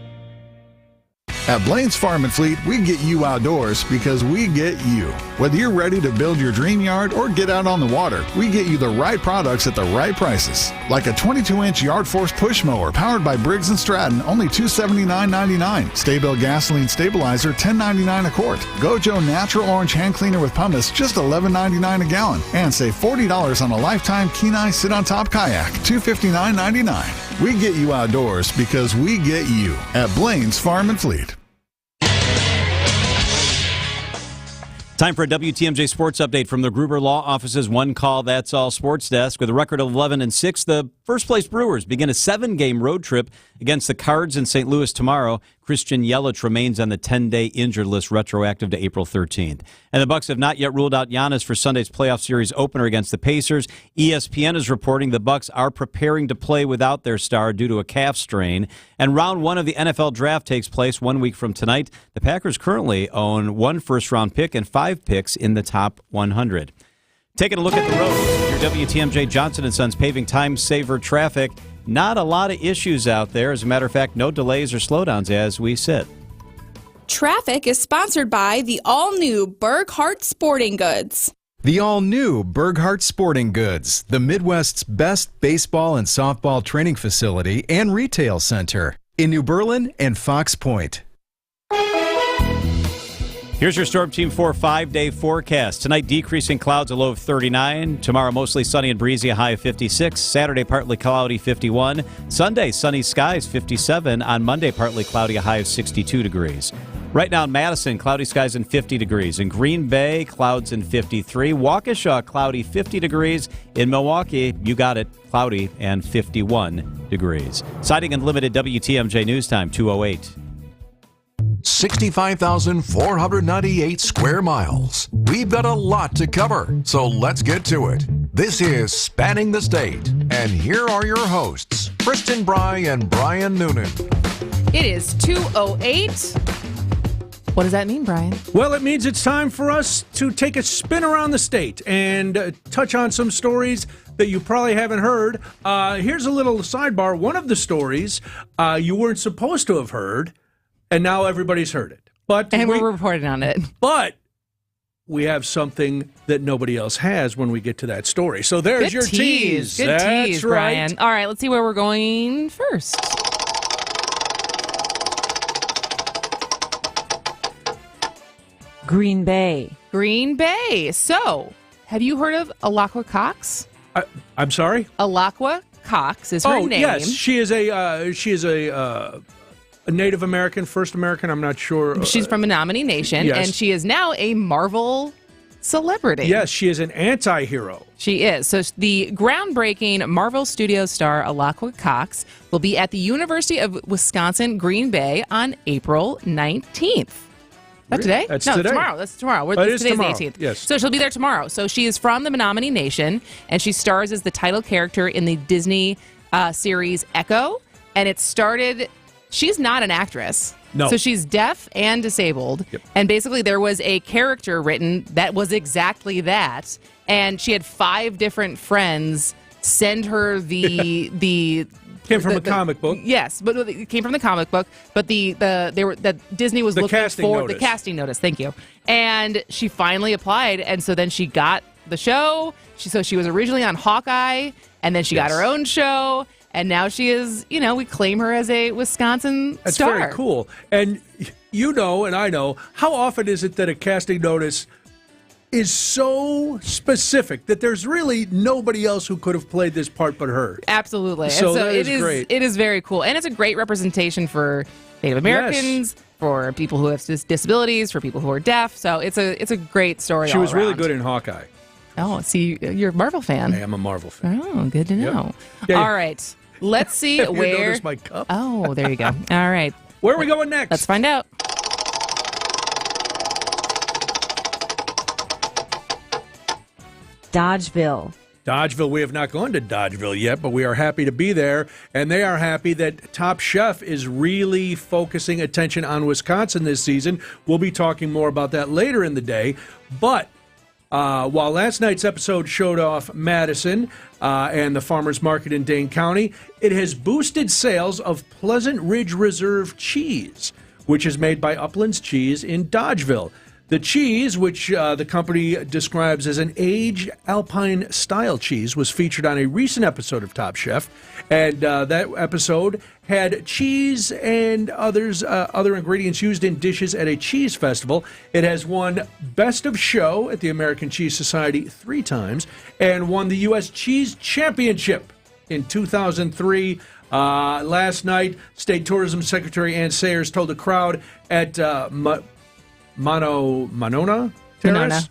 At Blaine's Farm and Fleet, we get you outdoors because we get you. Whether you're ready to build your dream yard or get out on the water, we get you the right products at the right prices. Like a 22-inch Yard Force push mower powered by Briggs & Stratton, only $279.99. Stabil gasoline stabilizer, $10.99 a quart. Gojo natural orange hand cleaner with pumice, just $11.99 a gallon. And save $40 on a lifetime Kenai sit-on-top kayak, $259.99. We get you outdoors because we get you at Blaine's Farm and Fleet. Time for a WTMJ Sports Update from the Gruber Law Office's One Call That's All Sports Desk. With a record of 11-6, the first-place Brewers begin a 7-game road trip against the Cards in St. Louis tomorrow. Christian Yelich remains on the 10-day injured list, retroactive to April 13th. And the Bucks have not yet ruled out Giannis for Sunday's playoff series opener against the Pacers. ESPN is reporting the Bucks are preparing to play without their star due to a calf strain. And round one of the NFL draft takes place 1 week from tonight. The Packers currently own 1 first-round pick and 5 picks in the top 100. Taking a look at the roads, your WTMJ Johnson & Sons paving time saver traffic. Not a lot of issues out there. As a matter of fact, no delays or slowdowns as we sit. Traffic is sponsored by the all-new Burghardt Sporting Goods. The all-new Burghardt Sporting Goods, the Midwest's best baseball and softball training facility and retail center in New Berlin and Fox Point. Here's your Storm Team 4 5-day forecast. Tonight, decreasing clouds, a low of 39. Tomorrow, mostly sunny and breezy, a high of 56. Saturday, partly cloudy, 51. Sunday, sunny skies, 57. On Monday, partly cloudy, a high of 62 degrees. Right now in Madison, cloudy skies and 50 degrees. In Green Bay, clouds and 53. Waukesha, cloudy, 50 degrees. In Milwaukee, you got it, cloudy and 51 degrees. Citing Unlimited WTMJ News Time, 2:08. 65,498 square miles. We've got a lot to cover, so let's get to it. This is Spanning the State, and here are your hosts, Kristen Bry and Brian Noonan. It is 2:08. What does that mean, Brian? Well, it means it's time for us to take a spin around the state and touch on some stories that you probably haven't heard. Here's a little sidebar. One of the stories you weren't supposed to have heard, and now everybody's heard it. And we're reporting on it. But we have something that nobody else has when we get to that story. So there's your tease. Good tease, Brian. Right. All right, let's see where we're going first. Green Bay. Green Bay. So, have you heard of Alaqua Cox? I'm sorry? Alaqua Cox is her name. Yes, she is a Native American, first American. I'm not sure. She's from Menominee Nation, yes. and she is now a Marvel celebrity. Yes, she is an anti-hero. She is. So the groundbreaking Marvel Studios star Alaqua Cox will be at the University of Wisconsin Green Bay on April 19th. That today? That's no, today. Tomorrow. That's tomorrow. It is Today's tomorrow. the 18th. Yes. So she'll be there tomorrow. So she is from the Menominee Nation, and she stars as the title character in the Disney series Echo. And it started... She's not an actress. No. So she's deaf and disabled. Yep. And basically there was a character written that was exactly that. And she had 5 different friends send her the Came from a comic book. Yes, but it came from the comic book. But that Disney was looking casting for notice. the casting notice. Thank you. And she finally applied, and so then she got the show. She was originally on Hawkeye, and then she got her own show, and now she is. We claim her as a Wisconsin That's star. very cool. And you know, and I know, how often is it that a casting notice is so specific that there's really nobody else who could have played this part but her? Absolutely. So, and so that is great. It is very cool. And it's a great representation for Native Americans, for people who have disabilities, for people who are deaf. So it's a great story. She was all really around. good in Hawkeye. Oh, see, you're a Marvel fan. I am a Marvel fan. Oh, good to know. Yeah. All right. Let's see Have you where. noticed my cup? Oh, there you go. All right. Where are we going next? Let's find out. Dodgeville. Dodgeville. We have not gone to Dodgeville yet, but we are happy to be there. And they are happy that Top Chef is really focusing attention on Wisconsin this season. We'll be talking more about that later in the day. But while last night's episode showed off Madison and the farmers market in Dane County, it has boosted sales of Pleasant Ridge Reserve cheese, which is made by Uplands Cheese in Dodgeville. The cheese, which the company describes as an aged Alpine style cheese, was featured on a recent episode of Top Chef, and that episode had cheese and other ingredients used in dishes at a cheese festival. It has won Best of Show at the American Cheese Society 3 times and won the U.S. Cheese Championship in 2003. Last night, State Tourism Secretary Ann Sayers told the crowd at Monona Terrace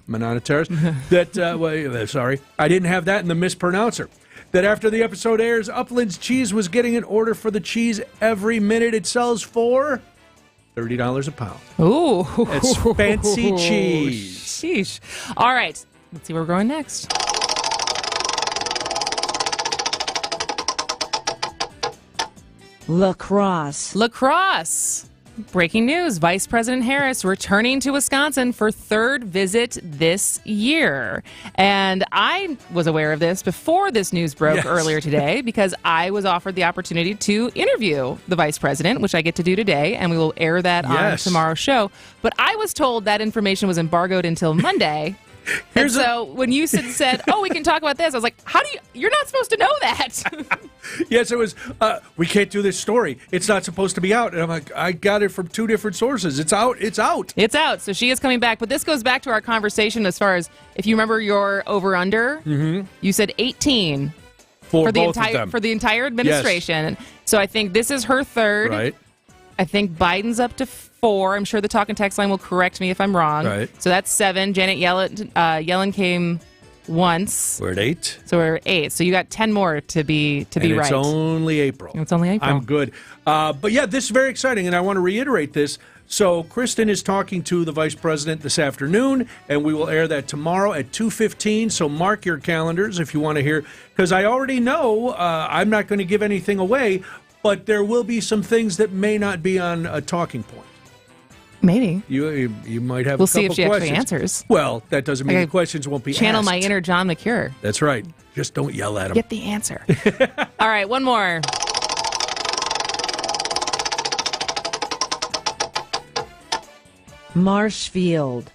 that sorry, I didn't have that in the mispronouncer. That after the episode airs, Uplands Cheese was getting an order for the cheese every minute it sells for $30 a pound. Ooh, it's fancy cheese. Sheesh. All right, let's see where we're going next. Lacrosse. Breaking news, Vice President Harris returning to Wisconsin for 3rd visit this year. And I was aware of this before this news broke earlier today because I was offered the opportunity to interview the Vice President, which I get to do today, and we will air that on tomorrow's show. But I was told that information was embargoed until Monday. And so when you said, oh, we can talk about this, I was like, you're not supposed to know that. Yes, it was, we can't do this story. It's not supposed to be out. And I'm like, I got it from 2 different sources. It's out. It's out. It's out. So she is coming back. But this goes back to our conversation as far as, if you remember your over-under, you said 18 for the both entire of them. For the entire administration. Yes. So I think this is her 3rd. Right. I think Biden's up to 4. I'm sure the talk and text line will correct me if I'm wrong. Right. So that's 7. Janet Yellen came once. We're at 8. So we're at 8. So you got 10 more to be right. It's only April. It's only April. I'm good. But yeah, this is very exciting, and I want to reiterate this. So Kristen is talking to the Vice President this afternoon, and we will air that tomorrow at 2:15. So mark your calendars if you want to hear, because I already know I'm not going to give anything away, but there will be some things that may not be on a talking point. Maybe. You might have we'll a couple see if she questions. actually answers. Well, that doesn't mean the questions won't be channel asked. my inner John McCure. That's right. Just don't yell at him. Get the answer. All right, one more. Marshfield.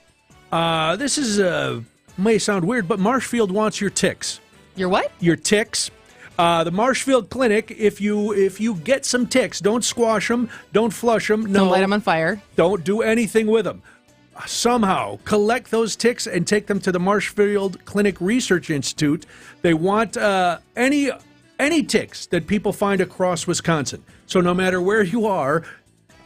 This is may sound weird, but Marshfield wants your ticks. Your what? Your ticks. The Marshfield Clinic, if you get some ticks, don't squash them, don't flush them. No, don't light them on fire. Don't do anything with them. somehow collect those ticks and take them to the Marshfield Clinic Research Institute. They want any ticks that people find across Wisconsin. So no matter where you are,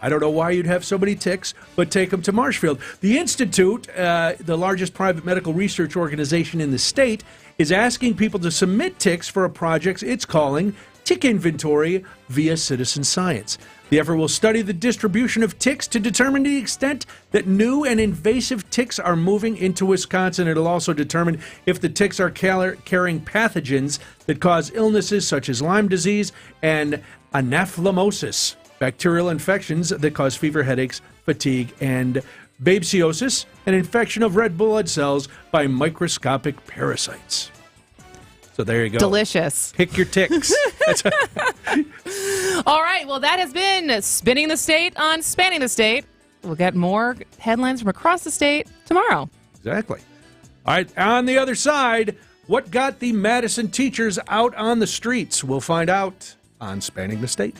I don't know why you'd have so many ticks, but take them to Marshfield. The Institute, the largest private medical research organization in the state, is asking people to submit ticks for a project it's calling Tick Inventory via Citizen Science. The effort will study the distribution of ticks to determine the extent that new and invasive ticks are moving into Wisconsin. It'll also determine if the ticks are carrying pathogens that cause illnesses such as Lyme disease and anaphylamosis, bacterial infections that cause fever, headaches, fatigue, and babesiosis, an infection of red blood cells by microscopic parasites. So there you go. Delicious. Pick your ticks. All right. Well, that has been Spinning the State on Spanning the State. We'll get more headlines from across the state tomorrow. Exactly. All right. On the other side, what got the Madison teachers out on the streets? We'll find out on Spanning the State.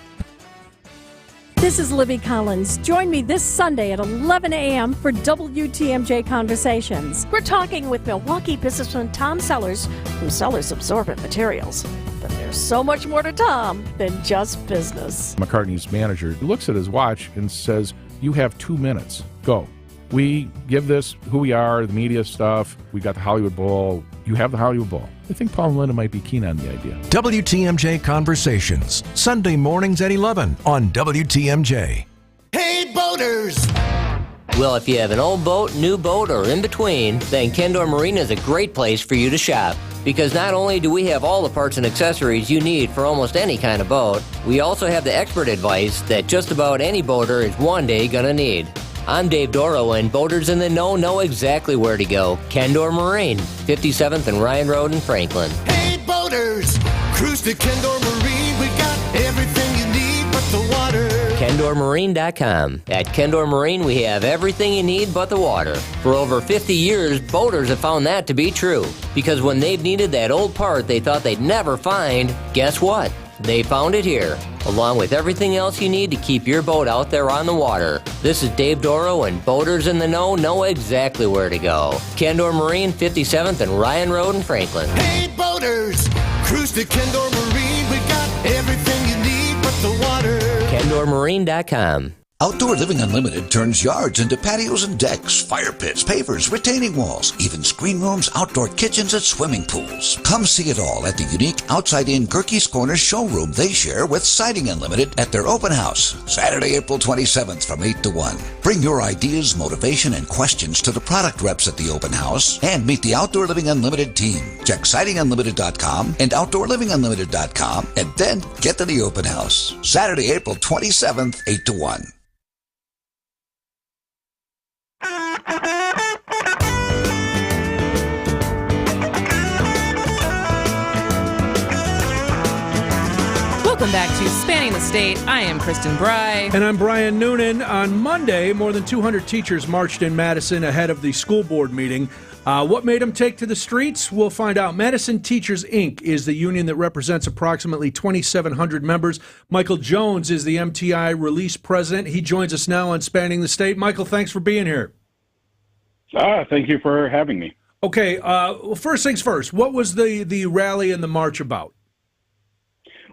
This is Libby Collins. Join me this Sunday at 11 a.m. for WTMJ Conversations. We're talking with Milwaukee businessman Tom Sellers from Sellers Absorbent Materials. But there's so much more to Tom than just business. McCartney's manager looks at his watch and says, "You have 2 minutes. Go." We give this who we are, the media stuff. We got the Hollywood Bowl. You have the Hollywood Bowl. I think Paul and Linda might be keen on the idea. WTMJ Conversations, Sunday mornings at 11 on WTMJ. Hey, boaters! Well, if you have an old boat, new boat, or in between, then Kendor Marine is a great place for you to shop. Because not only do we have all the parts and accessories you need for almost any kind of boat, we also have the expert advice that just about any boater is one day gonna need. I'm Dave Doro, and boaters in the know exactly where to go. Kendor Marine, 57th and Ryan Road in Franklin. Hey, boaters! Cruise to Kendor Marine. We got everything you need but the water. KendorMarine.com. At Kendor Marine, we have everything you need but the water. For over 50 years, boaters have found that to be true. Because when they've needed that old part they thought they'd never find, guess what? They found it here, along with everything else you need to keep your boat out there on the water. This is Dave Doro, and boaters in the know exactly where to go. Kendor Marine, 57th and Ryan Road in Franklin. Hey, boaters! Cruise to Kendor Marine. We got everything you need but the water. KendorMarine.com. Outdoor Living Unlimited turns yards into patios and decks, fire pits, pavers, retaining walls, even screen rooms, outdoor kitchens, and swimming pools. Come see it all at the unique outside-in Gerke's Corner showroom they share with Siding Unlimited at their open house, Saturday, April 27th from 8 to 1. Bring your ideas, motivation, and questions to the product reps at the open house and meet the Outdoor Living Unlimited team. Check SidingUnlimited.com and OutdoorLivingUnlimited.com and then get to the open house, Saturday, April 27th, 8 to 1. Welcome back to Spanning the State. I am Kristen Bry. And I'm Brian Noonan. On Monday, more than 200 teachers marched in Madison ahead of the school board meeting. What made them take to the streets? We'll find out. Madison Teachers, Inc. is the union that represents approximately 2,700 members. Michael Jones is the MTI release president. He joins us now on Spanning the State. Michael, thanks for being here. Thank you for having me. Okay, well, first things first. What was the rally and the march about?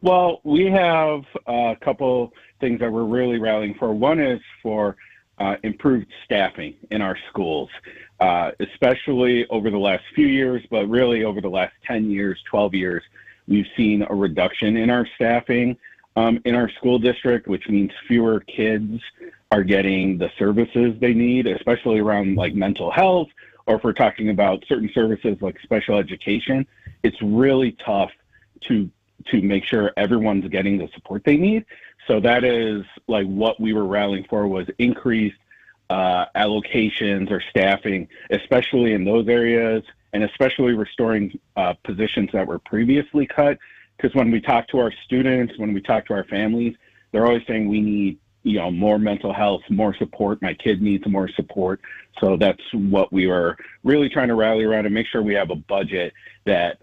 Well, we have a couple things that we're really rallying for. One is for improved staffing in our schools, especially over the last few years, but really over the last 10 years, 12 years, we've seen a reduction in our staffing in our school district, which means fewer kids are getting the services they need, especially around like mental health, or if we're talking about certain services like special education. It's really tough to make sure everyone's getting the support they need. So that is like what we were rallying for, was increased allocations or staffing, especially in those areas, and especially restoring positions that were previously cut. Because when we talk to our students, when we talk to our families, they're always saying we need, more mental health, more support. My kid needs more support. So that's what we were really trying to rally around and make sure we have a budget that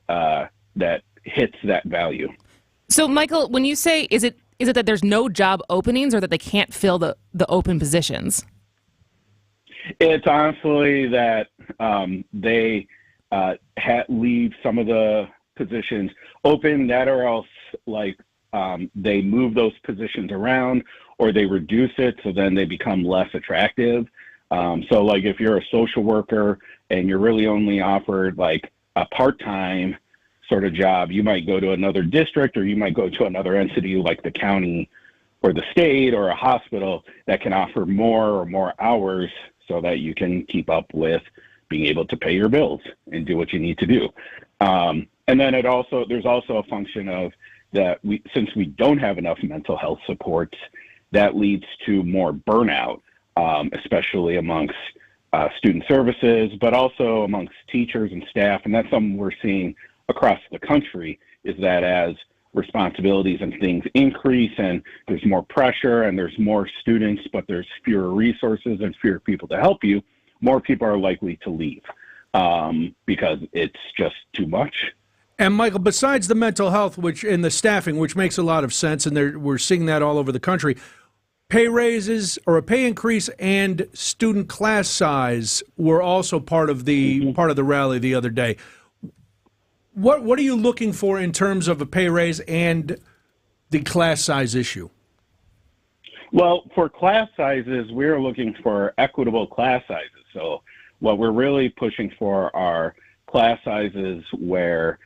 hits that value. So, Michael, when you say, is it that there's no job openings or that they can't fill the open positions? It's honestly that they leave some of the positions open, that or else they move those positions around or they reduce it so then they become less attractive. So like if you're a social worker and you're really only offered like a part-time sort of job, you might go to another district or you might go to another entity like the county or the state or a hospital that can offer more hours so that you can keep up with being able to pay your bills and do what you need to do. And then there's also a function of that since we don't have enough mental health supports, that leads to more burnout, especially amongst student services, but also amongst teachers and staff. And that's something we're seeing across the country, is that as responsibilities and things increase and there's more pressure and there's more students, but there's fewer resources and fewer people to help you, more people are likely to leave because it's just too much. And Michael, besides the mental health, and the staffing, which makes a lot of sense, and we're seeing that all over the country, pay raises or a pay increase and student class size were also part of the rally the other day. What are you looking for in terms of a pay raise and the class size issue? Well, for class sizes, we're looking for equitable class sizes. So what we're really pushing for are class sizes where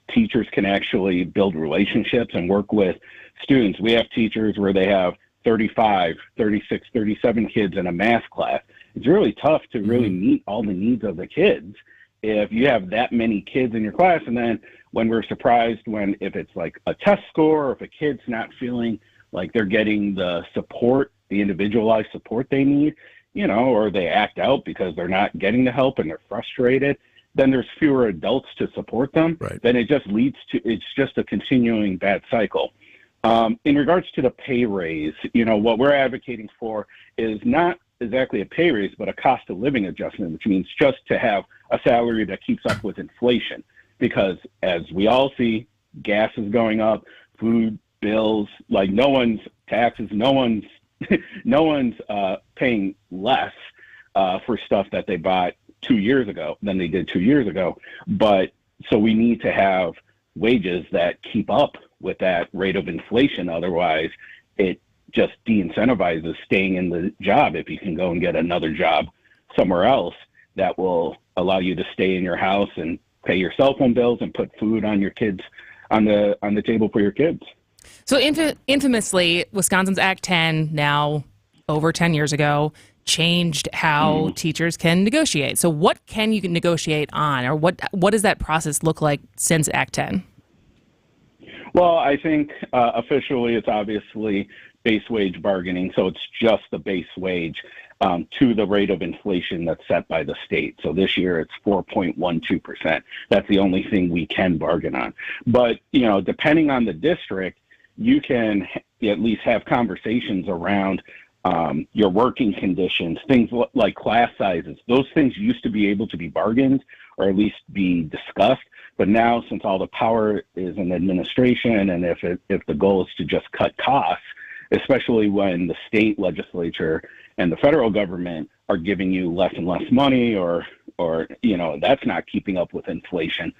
teachers can actually build relationships and work with students. We have teachers where they have 35, 36, 37 kids in a math class. It's really tough to really meet all the needs of the kids if you have that many kids in your class. And then when we're surprised if it's like a test score, or if a kid's not feeling like they're getting the support, the individualized support they need, or they act out because they're not getting the help and they're frustrated, then there's fewer adults to support them. Right. Then it just leads to, it's just a continuing bad cycle. In regards to the pay raise, what we're advocating for is not exactly a pay raise, but a cost of living adjustment, which means just to have a salary that keeps up with inflation. Because as we all see, gas is going up, food bills, like no one's taxes, no one's paying less for stuff that they bought 2 years ago than they did 2 years ago. But so we need to have wages that keep up with that rate of inflation. Otherwise, it just de-incentivizes staying in the job. If you can go and get another job somewhere else, that will allow you to stay in your house and pay your cell phone bills and put food on your kids on the table for your kids. So infamously, Wisconsin's Act 10, now over 10 years ago, changed how teachers can negotiate. So what can you negotiate on, or what does that process look like since Act 10? Well, I think officially it's obviously base wage bargaining, so it's just the base wage to the rate of inflation that's set by the state. So this year it's 4.12%. That's the only thing we can bargain on. But, depending on the district, you can at least have conversations around your working conditions, things like class sizes. Those things used to be able to be bargained or at least be discussed. But now, since all the power is in administration, and if the goal is to just cut costs, especially when the state legislature and the federal government are giving you less and less money, or that's not keeping up with inflation,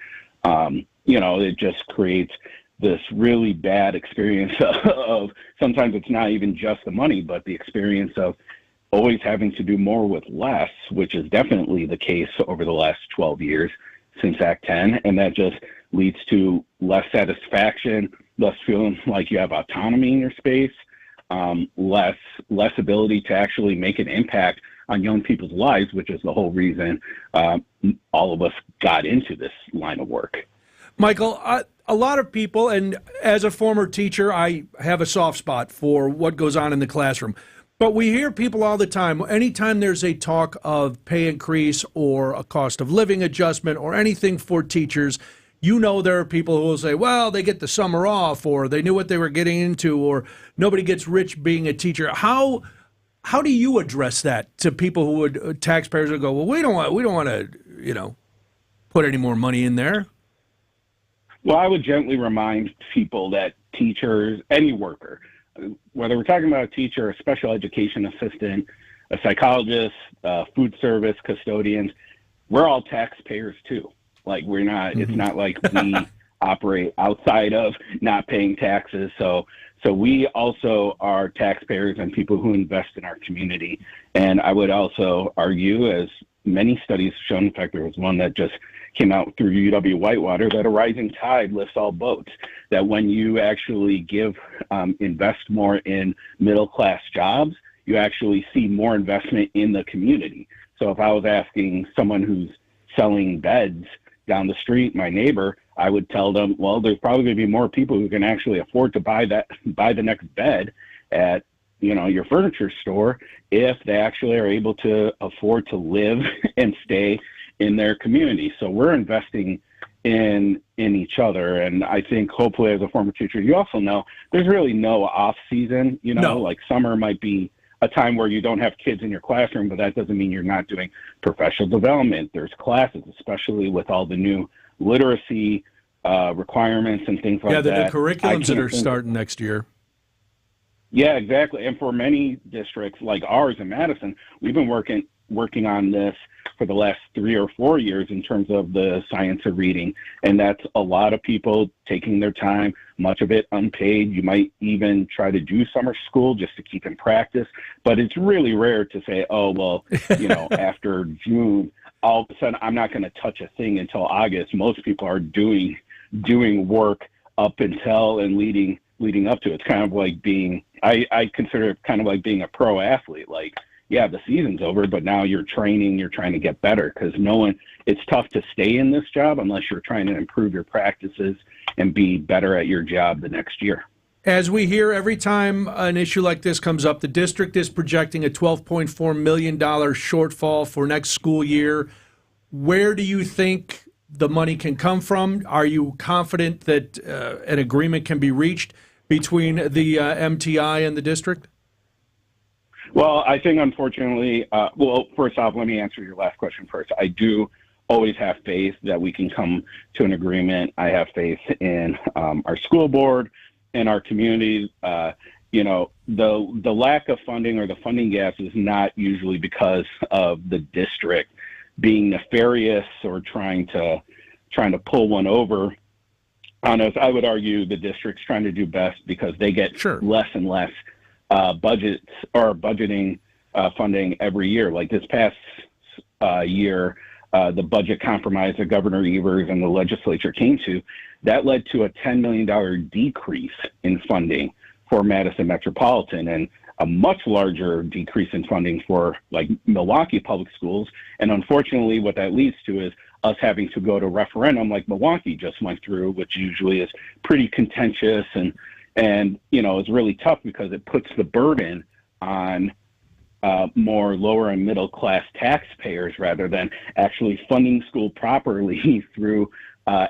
it just creates this really bad experience of sometimes it's not even just the money, but the experience of always having to do more with less, which is definitely the case over the last 12 years since Act 10. And that just leads to less satisfaction, less feeling like you have autonomy in your space, less ability to actually make an impact on young people's lives, which is the whole reason all of us got into this line of work. Michael, a lot of people, and as a former teacher, I have a soft spot for what goes on in the classroom. But we hear people all the time, anytime there's a talk of pay increase or a cost of living adjustment or anything for teachers, there are people who will say, well, they get the summer off, or they knew what they were getting into, or nobody gets rich being a teacher. How do you address that to people who would, taxpayers would go, well, we don't want to, put any more money in there? Well, I would gently remind people that teachers, any worker, whether we're talking about a teacher, a special education assistant, a psychologist, food service, custodians. We're all taxpayers too. Like we're not, it's not like we operate outside of not paying taxes. So we also are taxpayers and people who invest in our community. And I would also argue, as many studies have shown, in fact, there was one that just came out through UW-Whitewater, that a rising tide lifts all boats. That when you actually invest more in middle-class jobs, you actually see more investment in the community. So if I was asking someone who's selling beds down the street, my neighbor, I would tell them, well, there's probably going to be more people who can actually afford to buy the next bed at, your furniture store if they actually are able to afford to live and stay in their community. So we're investing in each other. And I think hopefully as a former teacher, you also know there's really no off season, like summer might be a time where you don't have kids in your classroom, but that doesn't mean you're not doing professional development. There's classes, especially with all the new literacy requirements and things like that. Yeah, the curriculums that are starting next year. Yeah, exactly. And for many districts like ours in Madison, we've been working on this for the last 3 or 4 years in terms of the science of reading. And that's a lot of people taking their time, much of it unpaid. You might even try to do summer school just to keep in practice. But it's really rare to say, oh, well, after June, all of a sudden I'm not going to touch a thing until August. Most people are doing work up until and leading up to it. It's kind of like I consider it kind of like being a pro athlete. Like, yeah, the season's over, but now you're training, you're trying to get better because it's tough to stay in this job unless you're trying to improve your practices and be better at your job the next year. As we hear every time an issue like this comes up, the district is projecting a $12.4 million shortfall for next school year. Where do you think the money can come from? Are you confident that an agreement can be reached between the MTI and the district? Well, I think unfortunately, first off, let me answer your last question first. I do always have faith that we can come to an agreement. I have faith in our school board and our community. The lack of funding or the funding gaps is not usually because of the district being nefarious or trying to pull one over on us. I would argue the district's trying to do best because they get less and less budgets or budgeting funding every year. Like this past year, the budget compromise that Governor Evers and the legislature came to, that led to a $10 million decrease in funding for Madison Metropolitan and a much larger decrease in funding for like Milwaukee public schools. And unfortunately, what that leads to is us having to go to referendum like Milwaukee just went through, which usually is pretty contentious and it's really tough because it puts the burden on more lower and middle class taxpayers rather than actually funding school properly through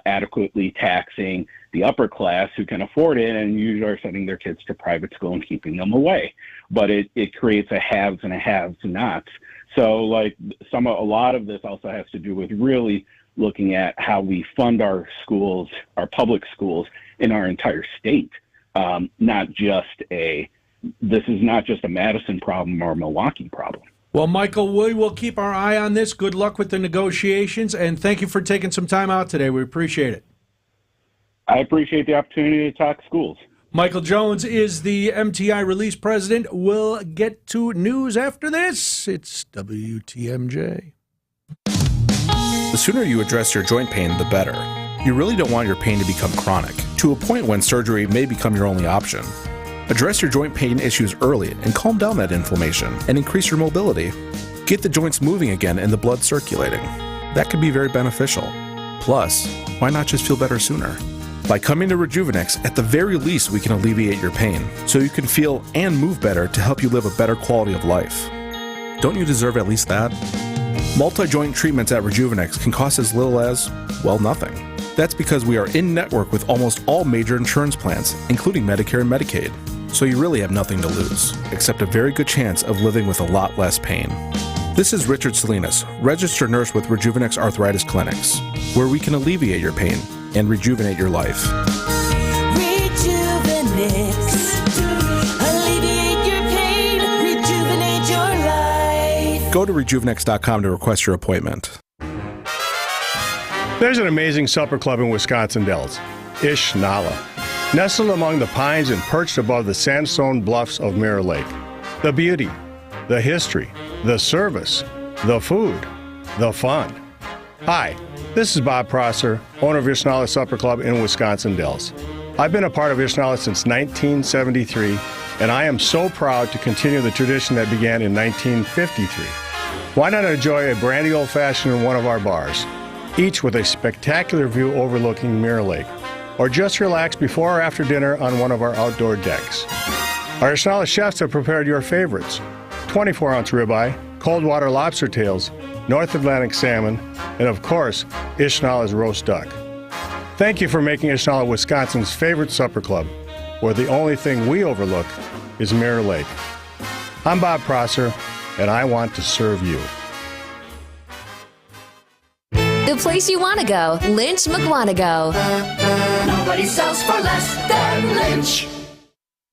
adequately taxing the upper class who can afford it and usually are sending their kids to private school and keeping them away. But it creates a haves and a have-nots. So like a lot of this also has to do with really looking at how we fund our schools, our public schools in our entire state. This is not just a Madison problem or a Milwaukee problem. Well, Michael, we will keep our eye on this. Good luck with the negotiations, and thank you for taking some time out today. We appreciate it. I appreciate the opportunity to talk schools. Michael Jones is the MTI Release president. We'll get to news after this. It's WTMJ. The sooner you address your joint pain, the better. You really don't want your pain to become chronic, to a point when surgery may become your only option. Address your joint pain issues early and calm down that inflammation and increase your mobility. Get the joints moving again and the blood circulating. That can be very beneficial. Plus, why not just feel better sooner? By coming to Rejuvenex, at the very least we can alleviate your pain, so you can feel and move better to help you live a better quality of life. Don't you deserve at least that? Multi-joint treatments at Rejuvenex can cost as little as, well, nothing. That's because we are in network with almost all major insurance plans, including Medicare and Medicaid. So you really have nothing to lose, except a very good chance of living with a lot less pain. This is Richard Salinas, registered nurse with Rejuvenex Arthritis Clinics, where we can alleviate your pain and rejuvenate your life. Rejuvenex. Alleviate your pain. Rejuvenate your life. Go to rejuvenex.com to request your appointment. There's an amazing supper club in Wisconsin Dells, Ish Nala. Nestled among the pines and perched above the sandstone bluffs of Mirror Lake. The beauty, the history, the service, the food, the fun. Hi, this is Bob Prosser, owner of Ish Nala Supper Club in Wisconsin Dells. I've been a part of Ish Nala since 1973, and I am so proud to continue the tradition that began in 1953. Why not enjoy a brandy old-fashioned in one of our bars, each with a spectacular view overlooking Mirror Lake, or just relax before or after dinner on one of our outdoor decks. Our Ish Nala chefs have prepared your favorites: 24-ounce ribeye, cold water lobster tails, North Atlantic salmon, and of course, Ish Nala's roast duck. Thank you for making Ish Nala Wisconsin's favorite supper club, where the only thing we overlook is Mirror Lake. I'm Bob Prosser, and I want to serve you. The place you want to go, Lynch McWanago. Nobody sells for less than Lynch.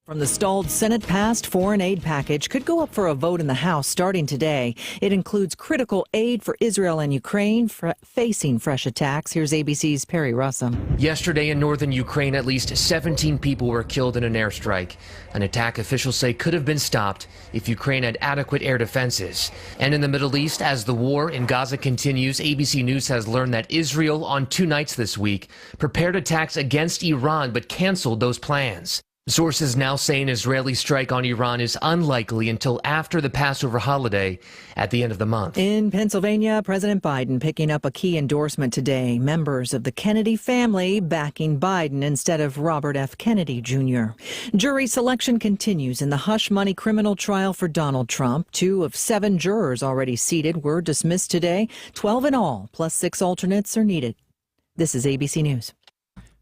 From the stalled Senate-passed foreign aid package could go up for a vote in the House starting today. It includes critical aid for Israel and Ukraine facing fresh attacks. Here's ABC's Perry Russum. Yesterday in northern Ukraine, at least 17 people were killed in an airstrike. An attack officials say could have been stopped if Ukraine had adequate air defenses. And in the Middle East, as the war in Gaza continues, ABC News has learned that Israel on 2 nights this week prepared attacks against Iran but canceled those plans. Sources now say an Israeli strike on Iran is unlikely until after the Passover holiday at the end of the month. In Pennsylvania, President Biden picking up a key endorsement today. Members of the Kennedy family backing Biden instead of Robert F. Kennedy Jr. Jury selection continues in the hush money criminal trial for Donald Trump. 2 of 7 jurors already seated were dismissed today. 12 in all, plus 6 alternates are needed. This is ABC News.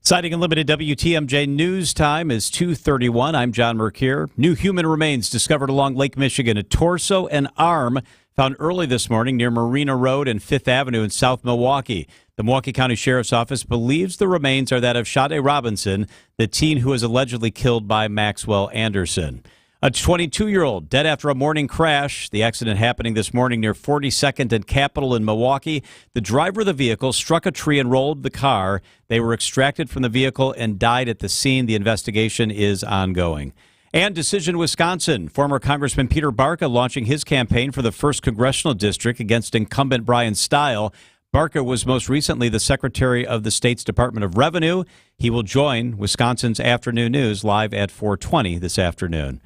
Citing Unlimited WTMJ News Time is 2:31. I'm John Mercure. New human remains discovered along Lake Michigan. A torso and arm found early this morning near Marina Road and 5th Avenue in South Milwaukee. The Milwaukee County Sheriff's Office believes the remains are that of Shade Robinson, the teen who was allegedly killed by Maxwell Anderson. A 22-year-old dead after a morning crash. The accident happening this morning near 42nd and Capitol in Milwaukee. The driver of the vehicle struck a tree and rolled the car. They were extracted from the vehicle and died at the scene. The investigation is ongoing. And Decision Wisconsin. Former Congressman Peter Barca launching his campaign for the 1st Congressional District against incumbent Brian Stile. Barca was most recently the Secretary of the state's Department of Revenue. He will join Wisconsin's Afternoon News live at 4:20 this afternoon.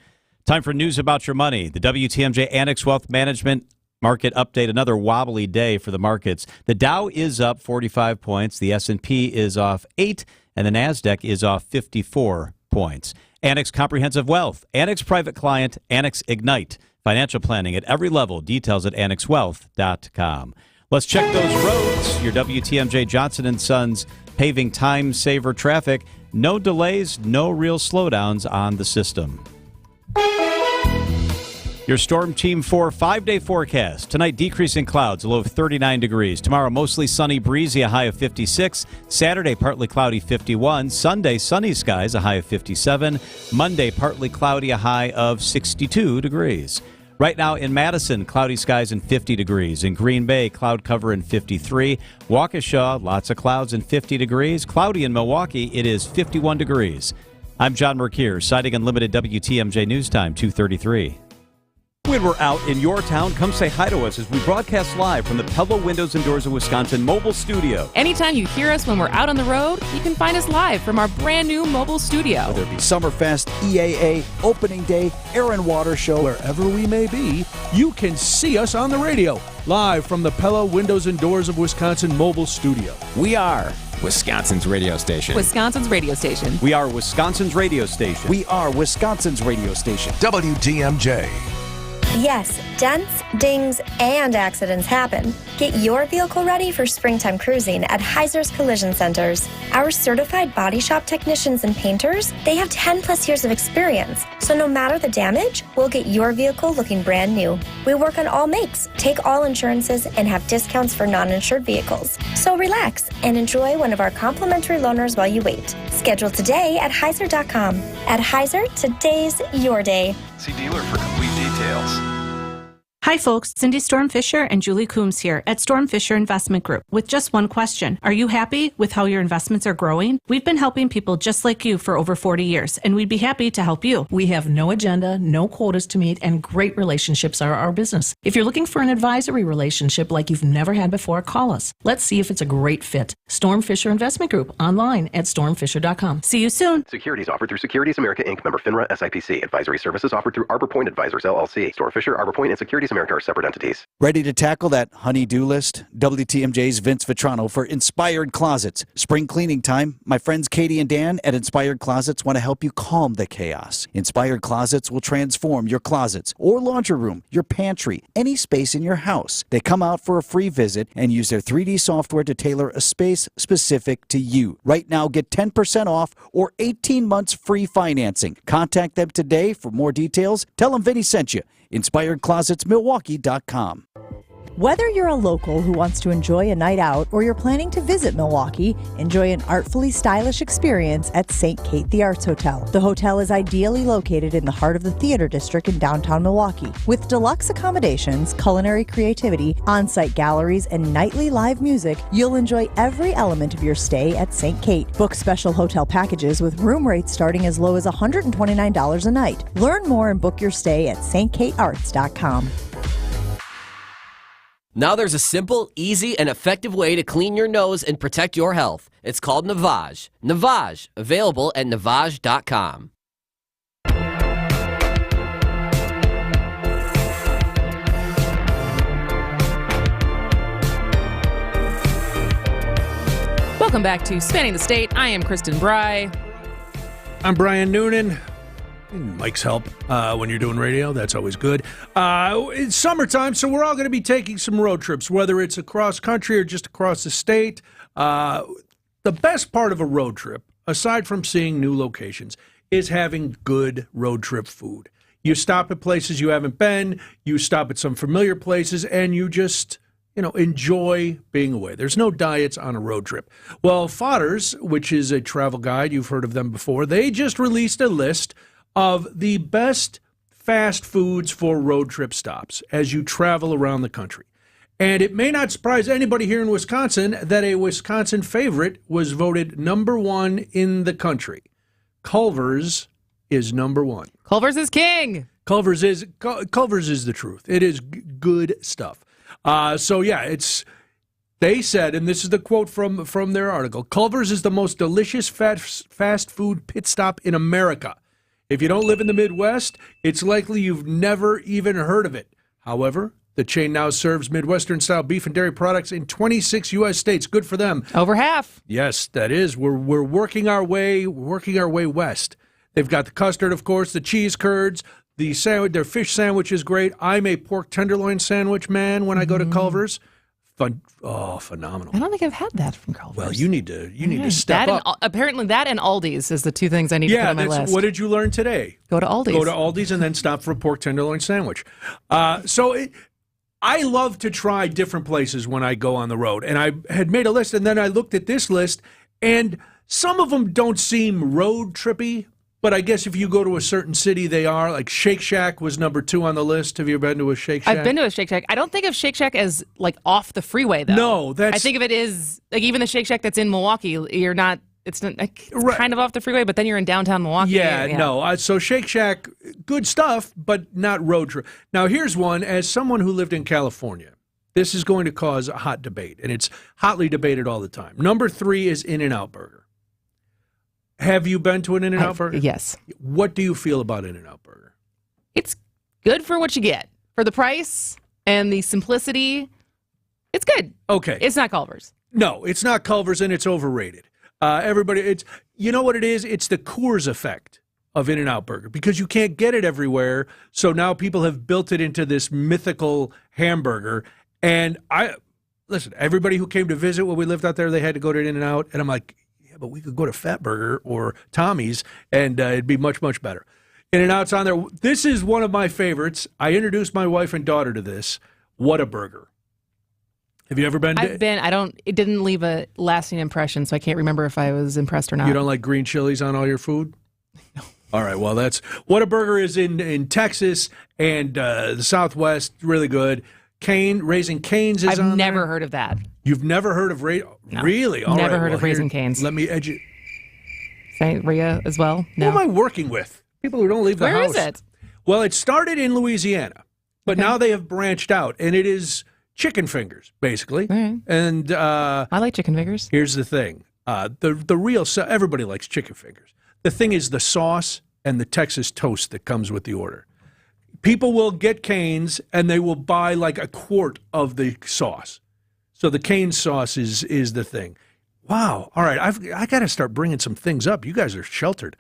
Time for news about your money. The WTMJ Annex Wealth Management market update. Another wobbly day for the markets. The Dow is up 45 points. The S&P is off 8, and the NASDAQ is off 54 points. Annex Comprehensive Wealth, Annex Private Client, Annex Ignite. Financial planning at every level. Details at annexwealth.com. Let's check those roads. Your WTMJ Johnson & Sons paving time saver traffic. No delays, no real slowdowns on the system. Your Storm Team 4 5-day forecast. Tonight, decreasing clouds, a low of 39 degrees. Tomorrow, mostly sunny, breezy, a high of 56. Saturday, partly cloudy, 51. Sunday, sunny skies, a high of 57. Monday, partly cloudy, a high of 62 degrees. Right now in Madison, cloudy skies and 50 degrees. In Green Bay, cloud cover and 53. Waukesha, lots of clouds and 50 degrees. Cloudy in Milwaukee, it is 51 degrees. I'm John Mercure, citing Unlimited WTMJ News Time, 2:33. When we're out in your town, come say hi to us as we broadcast live from the Pella Windows and Doors of Wisconsin mobile studio. Anytime you hear us when we're out on the road, you can find us live from our brand new mobile studio. Whether it be Summerfest, EAA, Opening Day, Air and Water Show, wherever we may be, you can see us on the radio, live from the Pella Windows and Doors of Wisconsin mobile studio. We are Wisconsin's radio station. Wisconsin's radio station. We are Wisconsin's radio station. We are Wisconsin's radio station. WTMJ. Yes, dents, dings, and accidents happen. Get your vehicle ready for springtime cruising at Heiser's Collision Centers. Our certified body shop technicians and painters, they have 10 plus years of experience. So no matter the damage, we'll get your vehicle looking brand new. We work on all makes, take all insurances, and have discounts for non-insured vehicles. So relax and enjoy one of our complimentary loaners while you wait. Schedule today at Heiser.com. At Heiser, today's your day. See dealer for complete details. Hi folks, Cindy Storm Fisher and Julie Coombs here at Storm Fisher Investment Group with just one question. Are you happy with how your investments are growing? We've been helping people just like you for over 40 years, and we'd be happy to help you. We have no agenda, no quotas to meet, and great relationships are our business. If you're looking for an advisory relationship like you've never had before, call us. Let's see if it's a great fit. Storm Fisher Investment Group, online at stormfisher.com. See you soon. Securities offered through Securities America Inc., member FINRA SIPC. Advisory services offered through Arbor Point Advisors LLC. Storm Fisher, Arbor Point, and Securities America are separate entities. Ready to tackle that honey-do list? WTMJ's Vince Vitrano for Inspired Closets. Spring cleaning time. My friends Katie and Dan at Inspired Closets want to help you calm the chaos. Inspired Closets will transform your closets or laundry room, your pantry, any space in your house. They come out for a free visit and use their 3D software to tailor a space specific to you. Right now, get 10% off or 18 months free financing. Contact them today for more details. Tell them Vinny sent you. InspiredClosetsMilwaukee.com. Whether you're a local who wants to enjoy a night out or you're planning to visit Milwaukee, enjoy an artfully stylish experience at St. Kate the Arts Hotel. The hotel is ideally located in the heart of the theater district in downtown Milwaukee. With deluxe accommodations, culinary creativity, on-site galleries, and nightly live music, you'll enjoy every element of your stay at St. Kate. Book special hotel packages with room rates starting as low as $129 a night. Learn more and book your stay at stkatearts.com. Now there's a simple, easy, and effective way to clean your nose and protect your health. It's called Navage. Navage, available at Navage.com. Welcome back to Spanning the State. I am Kristen Bry. I'm Brian Noonan. Mike's help when you're doing radio. That's always good. It's summertime, so we're all going to be taking some road trips, whether it's across country or just across the state. The best part of a road trip, aside from seeing new locations, is having good road trip food. You stop at places you haven't been, you stop at some familiar places, and you just enjoy being away. There's no diets on a road trip. Well, Fodders, which is a travel guide, you've heard of them before, they just released a list of the best fast foods for road trip stops as you travel around the country. And it may not surprise anybody here in Wisconsin that a Wisconsin favorite was voted number one in the country. Culver's is number one. Culver's is king. Culver's is the truth. It is good stuff. They said, and this is the quote from their article, Culver's is the most delicious fast food pit stop in America. If you don't live in the Midwest, it's likely you've never even heard of it. However, the chain now serves Midwestern-style beef and dairy products in 26 U.S. states. Good for them. Over half. Yes, that is. We're working our way west. They've got the custard, of course, the cheese curds, the sandwich. Their fish sandwich is great. I'm a pork tenderloin sandwich man when I go to Culver's. Phenomenal. I don't think I've had that from Culver's. Well, you need to step that up. Apparently that and Aldi's is the two things I need to put on my list. What did you learn today? Go to Aldi's. Go to Aldi's and then stop for a pork tenderloin sandwich. I love to try different places when I go on the road. And I had made a list, and then I looked at this list, and some of them don't seem road trippy, but I guess if you go to a certain city, they are. Like Shake Shack was number 2 on the list. Have you ever been to a Shake Shack? I've been to a Shake Shack. I don't think of Shake Shack as like off the freeway, though. No, I think of it as like even the Shake Shack that's in Milwaukee. You're not. It's kind of off the freeway, but then you're in downtown Milwaukee. No. So Shake Shack, good stuff, but not road trip. Now here's one. As someone who lived in California, this is going to cause a hot debate, and it's hotly debated all the time. Number 3 is In-N-Out Burger. Have you been to an In-N-Out Burger? Yes. What do you feel about In-N-Out Burger? It's good for what you get. For the price and the simplicity, it's good. Okay. It's not Culver's. No, it's not Culver's, and it's overrated. You know what it is? It's the Coors effect of In-N-Out Burger, because you can't get it everywhere, so now people have built it into this mythical hamburger. And listen, everybody who came to visit when we lived out there, they had to go to In-N-Out, and I'm like, but we could go to Fatburger or Tommy's, and it'd be much, much better. In-N-Out's on there. This is one of my favorites. I introduced my wife and daughter to this. Whataburger. Have you ever been? I've been. It didn't leave a lasting impression, so I can't remember if I was impressed or not. You don't like green chilies on all your food? No. All right, well, that's Whataburger is in Texas and the Southwest, really good. Raising Cane's is on I've never there. heard of that. You've never heard of No. Really? All Never right, heard well, of Raising Cane's. Let me educate. St. Rhea as well? No. Who am I working with? People who don't leave the Where house. is it? Well, it started in Louisiana, but now they have branched out, and it is chicken fingers, basically. Right. And I like chicken fingers. Here's the thing. The real everybody likes chicken fingers. The thing is the sauce and the Texas toast that comes with the order. People will get Cane's and they will buy like a quart of the sauce. So the Cane's sauce is the thing. Wow. All right. I got to start bringing some things up. You guys are sheltered.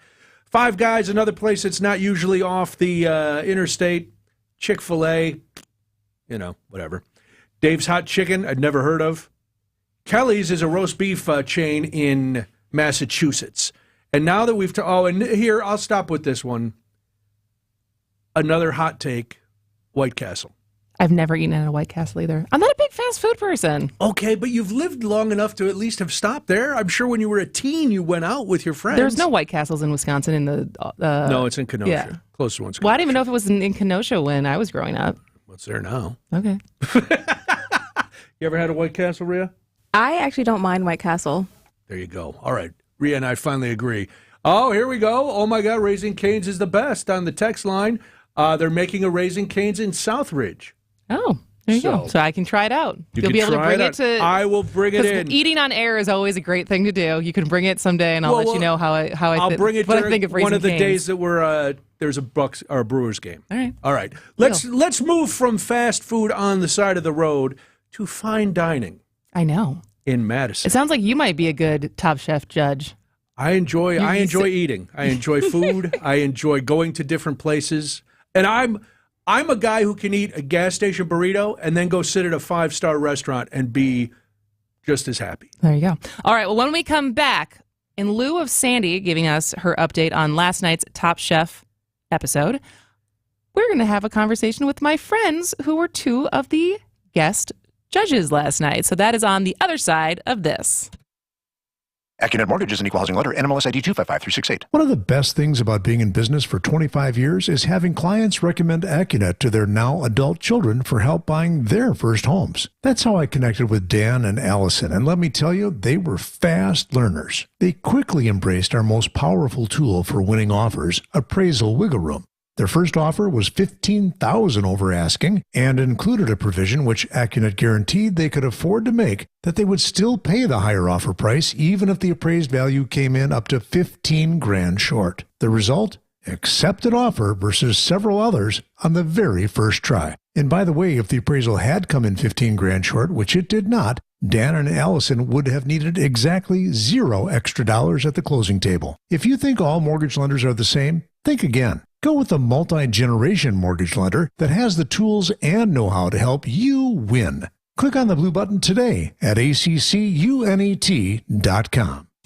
Five Guys, another place that's not usually off the interstate. Chick-fil-A, whatever. Dave's Hot Chicken, I'd never heard of. Kelly's is a roast beef chain in Massachusetts. And now that we've... and here, I'll stop with this one. Another hot take, White Castle. I've never eaten at a White Castle either. I'm not a big fast food person. Okay, but you've lived long enough to at least have stopped there. I'm sure when you were a teen, you went out with your friends. There's no White Castles in Wisconsin in the... no, it's in Kenosha. Yeah. Closest one's Kenosha. Well, I didn't even know if it was in Kenosha when I was growing up. What's there now? Okay. You ever had a White Castle, Rhea? I actually don't mind White Castle. There you go. All right. Rhea and I finally agree. Oh, here we go. Oh, my God. Raising Cane's is the best on the text line. They're making a Raising Cane's in Southridge. Oh, there you go. So I can try it out. You'll be able to bring it to... I will bring it in. Eating on air is always a great thing to do. You can bring it someday, and I'll let you know I'll bring it what I think of Raising one of the Cane's. days that we're there's a Bucks or a Brewers game. All right. Let's move from fast food on the side of the road to fine dining. I know. In Madison. It sounds like you might be a good Top Chef judge. I enjoy eating. I enjoy food. I enjoy going to different places. And I'm a guy who can eat a gas station burrito and then go sit at a 5-star restaurant and be just as happy. There you go. All right. Well, when we come back, in lieu of Sandy giving us her update on last night's Top Chef episode, we're going to have a conversation with my friends who were two of the guest judges last night. So that is on the other side of this. Accunet Mortgage is an equal housing lender. NMLS ID 255368. One of the best things about being in business for 25 years is having clients recommend Accunet to their now adult children for help buying their first homes. That's how I connected with Dan and Allison, and let me tell you, they were fast learners. They quickly embraced our most powerful tool for winning offers, Appraisal Wiggle Room. Their first offer was $15,000 over asking and included a provision which Accunet guaranteed they could afford to make, that they would still pay the higher offer price even if the appraised value came in up to $15,000 short. The result? Accepted offer versus several others on the very first try. And by the way, if the appraisal had come in $15,000 short, which it did not, Dan and Allison would have needed exactly $0 extra at the closing table. If you think all mortgage lenders are the same, think again. Go with a multi-generation mortgage lender that has the tools and know-how to help you win. Click on the blue button today at accunet.com.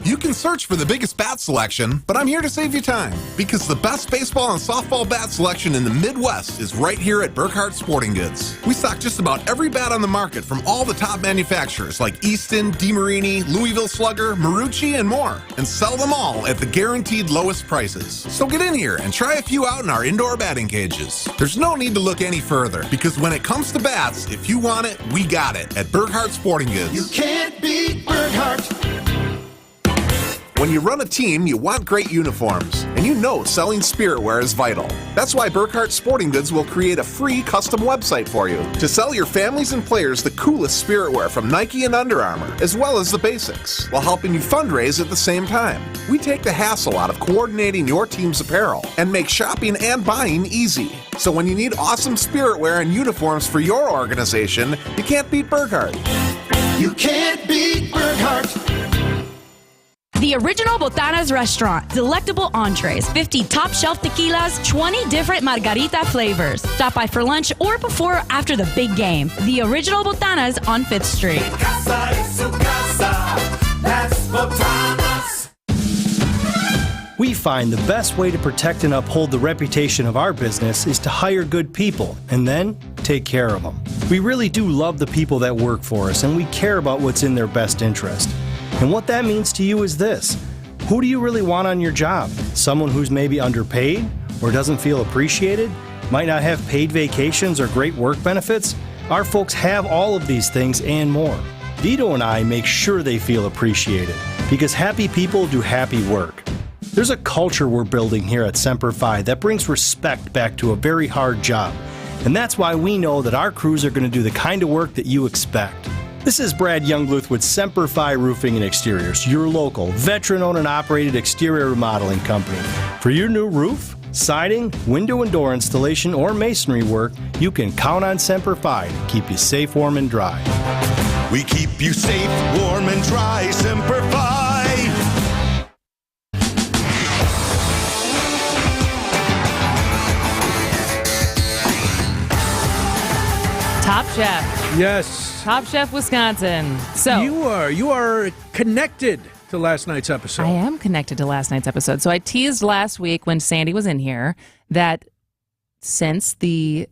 You can search for the biggest bat selection, but I'm here to save you time because the best baseball and softball bat selection in the Midwest is right here at Burkhardt Sporting Goods. We stock just about every bat on the market from all the top manufacturers like Easton, DeMarini, Louisville Slugger, Marucci, and more, and sell them all at the guaranteed lowest prices. So get in here and try a few out in our indoor batting cages. There's no need to look any further because when it comes to bats, if you want it, we got it at Burkhardt Sporting Goods. You can't beat Burkhardt. When you run a team, you want great uniforms, and you know selling spiritwear is vital. That's why Burkhardt Sporting Goods will create a free custom website for you to sell your families and players the coolest spiritwear from Nike and Under Armour, as well as the basics, while helping you fundraise at the same time. We take the hassle out of coordinating your team's apparel and make shopping and buying easy. So when you need awesome spiritwear and uniforms for your organization, you can't beat Burkhardt. You can't beat Burkhardt. The Original Botanas Restaurant. Delectable entrees, 50 top shelf tequilas, 20 different margarita flavors. Stop by for lunch or before or after the big game. The Original Botanas on 5th Street. Casa es su casa. That's Botanas. We find the best way to protect and uphold the reputation of our business is to hire good people and then take care of them. We really do love the people that work for us, and we care about what's in their best interest. And what that means to you is this: Who do you really want on your job? Someone who's maybe underpaid or doesn't feel appreciated? Might not have paid vacations or great work benefits? Our folks have all of these things and more. Vito and I make sure they feel appreciated because happy people do happy work. There's a culture we're building here at Semper Fi that brings respect back to a very hard job. And that's why we know that our crews are going to do the kind of work that you expect. This is Brad Youngluth with Semper Fi Roofing and Exteriors, your local, veteran-owned and operated exterior remodeling company. For your new roof, siding, window and door installation, or masonry work, you can count on Semper Fi to keep you safe, warm, and dry. We keep you safe, warm, and dry, Semper Fi. Top Chef. Yes. Top Chef Wisconsin. So you are connected to last night's episode. I am connected to last night's episode. So I teased last week when Sandy was in here that since the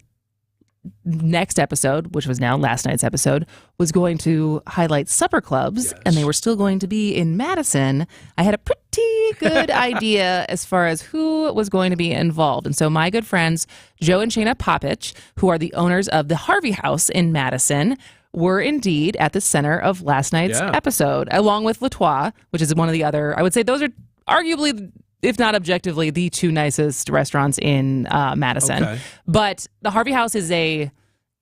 next episode, which was now last night's episode, was going to highlight supper clubs, and they were still going to be in Madison, I had a pretty good idea as far as who was going to be involved. And so my good friends, Joe and Shayna Popich, who are the owners of the Harvey House in Madison, were indeed at the center of last night's episode, along with Latois, which is one of the other, I would say those are arguably, if not objectively, the two nicest restaurants in Madison. Okay. But the Harvey House is a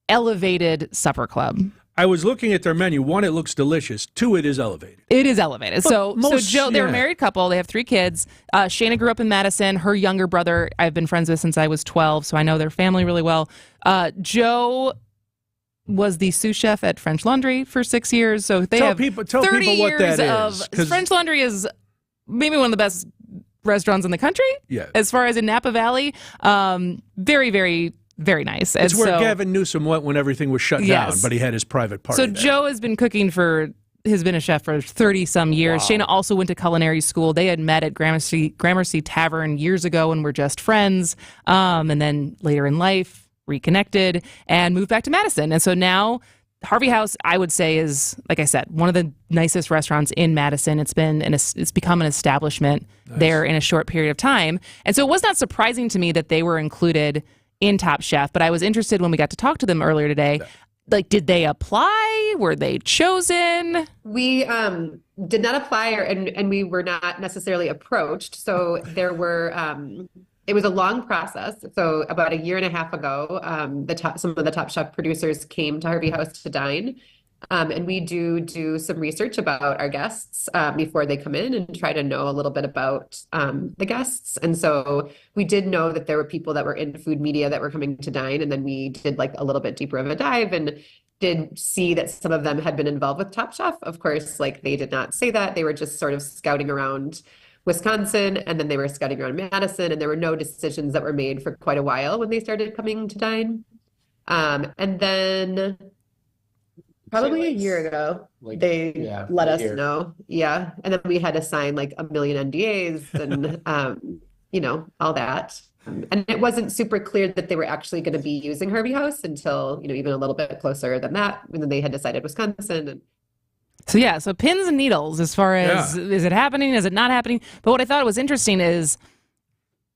elevated supper club. I was looking at their menu. One, it looks delicious. Two, it is elevated. It is elevated. So Joe, they're a married couple. They have 3 kids. Shayna grew up in Madison. Her younger brother, I've been friends with since I was 12, so I know their family really well. Joe was the sous chef at French Laundry for 6 years. So they have 30 what years that is, French Laundry is maybe one of the best restaurants in the country. Yeah. As far as in Napa Valley, very, very, very nice. It's where Gavin Newsom went when everything was shut down, but he had his private party. So there. Joe has been a chef for 30 some years. Wow. Shayna also went to culinary school. They had met at Gramercy Tavern years ago and were just friends. And then later in life, reconnected and moved back to Madison. And so now Harvey House, I would say, is, like I said, one of the nicest restaurants in Madison. It's become an establishment there in a short period of time. And so it was not surprising to me that they were included in Top Chef, but I was interested when we got to talk to them earlier today. Like, did they apply? Were they chosen? We did not apply, and we were not necessarily approached. So there were... It was a long process. So about a year and a half ago, some of the Top Chef producers came to Harvey House to dine. And we do some research about our guests before they come in and try to know a little bit about the guests. And so we did know that there were people that were in food media that were coming to dine. And then we did like a little bit deeper of a dive and did see that some of them had been involved with Top Chef. Of course, like they did not say that. They were just sort of scouting around Wisconsin, and then they were scouting around Madison, and there were no decisions that were made for quite a while when they started coming to dine. And then probably a year ago, they let us know. Yeah. And then we had to sign like a million NDAs and, all that. And it wasn't super clear that they were actually going to be using Harvey House until, even a little bit closer than that, when then they had decided Wisconsin. And So pins and needles as far as, is it happening? Is it not happening? But what I thought was interesting is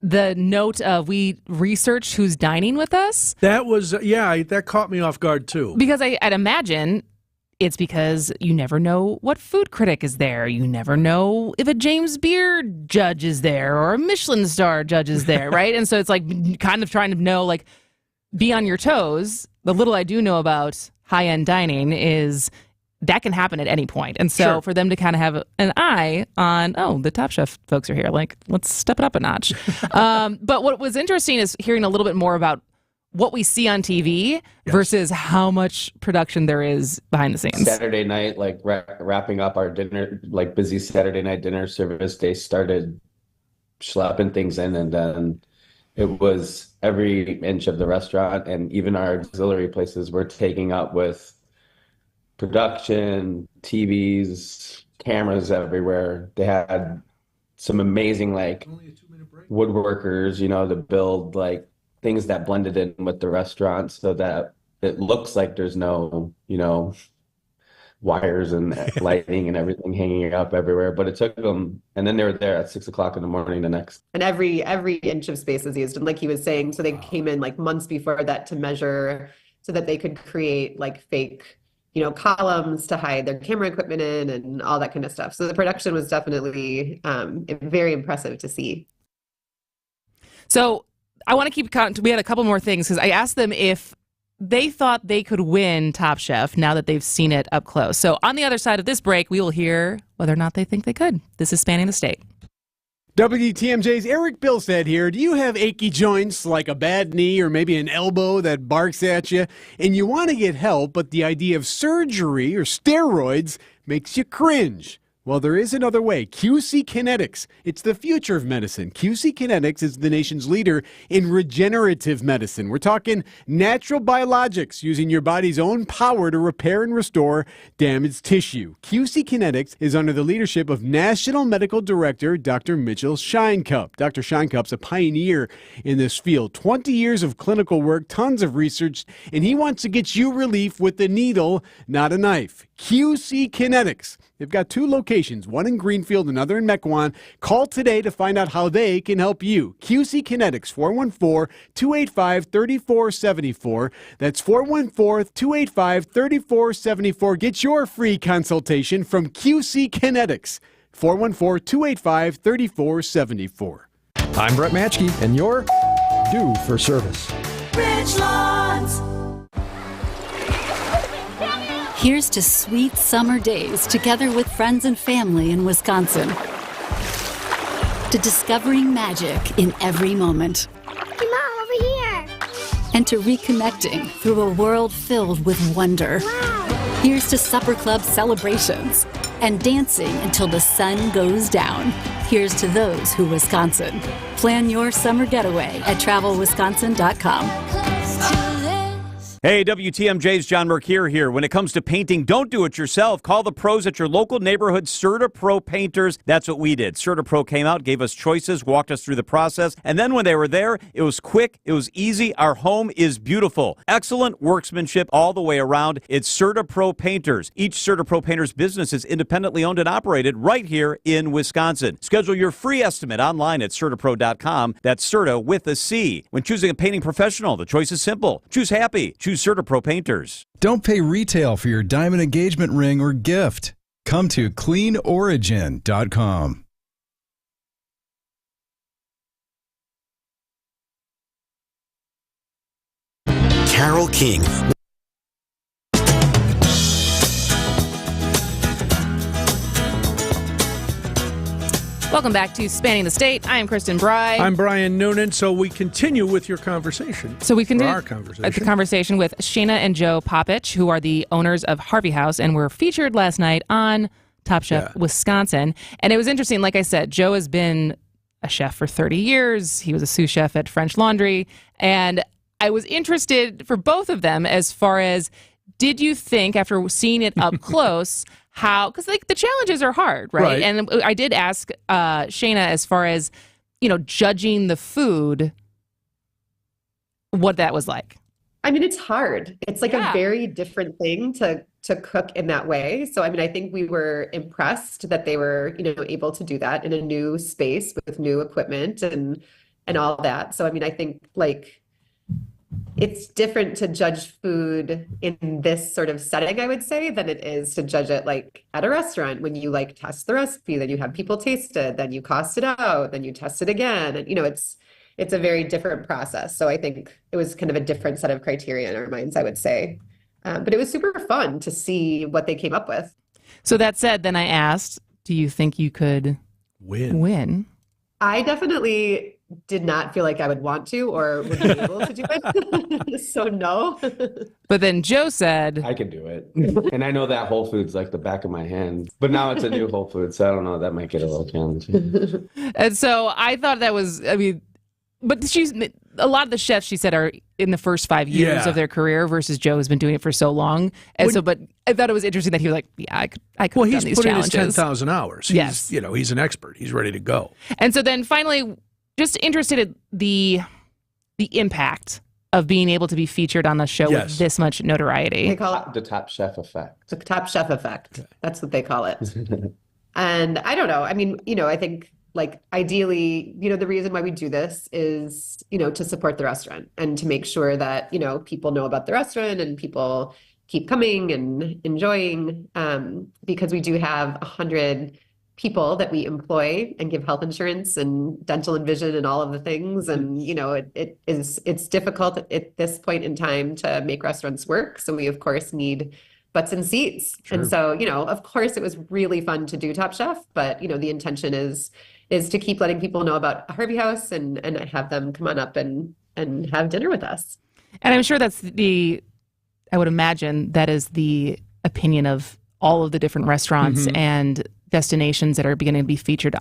the note of we researched who's dining with us. That was, that caught me off guard too. Because I'd imagine it's because you never know what food critic is there. You never know if a James Beard judge is there or a Michelin star judge is there, right? And so it's like kind of trying to know, like, be on your toes. The little I do know about high-end dining is that can happen at any point. And so for them to kind of have an eye on, the Top Chef folks are here, like, let's step it up a notch. But what was interesting is hearing a little bit more about what we see on TV versus how much production there is behind the scenes. Saturday night, like wrapping up our dinner, like busy Saturday night dinner service, they started schlepping things in, and then it was every inch of the restaurant, and even our auxiliary places were taking up with production, TVs, cameras everywhere. They had some amazing like woodworkers, to build like things that blended in with the restaurant so that it looks like there's no wires and lighting and everything hanging up everywhere. But it took them, and then they were there at 6 o'clock in the morning the next. And every inch of space is used. And like he was saying, so they came in like months before that to measure so that they could create like fake, columns to hide their camera equipment in and all that kind of stuff. So the production was definitely very impressive to see. So I want to keep count. We had a couple more things because I asked them if they thought they could win Top Chef now that they've seen it up close. So on the other side of this break, we will hear whether or not they think they could. This is Spanning the State. WTMJ's Eric Bilstead here. Do you have achy joints like a bad knee or maybe an elbow that barks at you and you want to get help, but the idea of surgery or steroids makes you cringe? Well, there is another way. QC Kinetics. It's the future of medicine. QC Kinetics is the nation's leader in regenerative medicine. We're talking natural biologics using your body's own power to repair and restore damaged tissue. QC Kinetics is under the leadership of National Medical Director Dr. Mitchell Scheinkup. Dr. Scheinkup's a pioneer in this field. 20 years of clinical work, tons of research, and he wants to get you relief with a needle, not a knife. QC Kinetics. They've got 2 locations, one in Greenfield, another in Mequon. Call today to find out how they can help you. QC Kinetics, 414-285-3474. That's 414-285-3474. Get your free consultation from QC Kinetics, 414-285-3474. I'm Brett Matchke, and you're due for service. Ridgelawns. Here's to sweet summer days together with friends and family in Wisconsin. To discovering magic in every moment. Come on, over here. And to reconnecting through a world filled with wonder. Wow. Here's to supper club celebrations and dancing until the sun goes down. Here's to those who Wisconsin. Plan your summer getaway at travelwisconsin.com. Hey, WTMJ's John Mercure here. When it comes to painting, don't do it yourself. Call the pros at your local neighborhood CertaPro painters. That's what we did. CertaPro came out, gave us choices, walked us through the process, and then when they were there, it was quick, it was easy. Our home is beautiful. Excellent workmanship all the way around. It's CertaPro painters. Each CertaPro painter's business is independently owned and operated right here in Wisconsin. Schedule your free estimate online at CertaPro.com. That's Certa with a C. When choosing a painting professional, the choice is simple. Choose happy. Choose CertaPro painters. Don't pay retail for your diamond engagement ring or gift. Come to cleanorigin.com. Carole King. Welcome back to Spanning the State. I am Kristen Bry. I'm Brian Noonan. So we continue with your conversation. So we continue our conversation. The conversation with Shayna and Joe Popich, who are the owners of Harvey House and were featured last night on Top Chef Wisconsin. And it was interesting. Like I said, Joe has been a chef for 30 years. He was a sous chef at French Laundry. And I was interested for both of them as far as, did you think, after seeing it up close, how, because like the challenges are hard, right? And I did ask Shayna as far as, judging the food, what that was like. I mean, it's hard. It's like a very different thing to cook in that way. So, I mean, I think we were impressed that they were, able to do that in a new space with new equipment and all that. So, I mean, I think it's different to judge food in this sort of setting, I would say, than it is to judge it like at a restaurant when you test the recipe, then you have people taste it, then you cost it out, then you test it again. And, it's a very different process. So I think it was kind of a different set of criteria in our minds, I would say. But it was super fun to see what they came up with. So that said, then I asked, do you think you could win? I definitely did not feel like I would want to or would be able to do it. So no. But then Joe said, I can do it. And I know that Whole Foods like the back of my hand. But now it's a new Whole Foods, so I don't know. That might get a little challenging. And so I thought that was, but a lot of the chefs, she said, are in the first 5 years of their career versus Joe has been doing it for so long. And but I thought it was interesting that he was like, I could have done these challenges. Well, he's put in his 10,000 hours. He's an expert. He's ready to go. And so then finally, just interested in the impact of being able to be featured on a show Yes. with this much notoriety. They call it The Top Chef effect. the Top Chef effect. That's what they call it. And I don't know. I mean, I think like ideally, the reason why we do this is, to support the restaurant and to make sure that, people know about the restaurant and people keep coming and enjoying, because we do have 100 people that we employ and give health insurance and dental and vision and all of the things. And, it's difficult at this point in time to make restaurants work. So we, of course, need butts and seats. Sure. And so, of course, it was really fun to do Top Chef, but, the intention is to keep letting people know about Harvey House and have them come on up and have dinner with us. And I'm sure I would imagine that is the opinion of all of the different restaurants and destinations that are beginning to be featured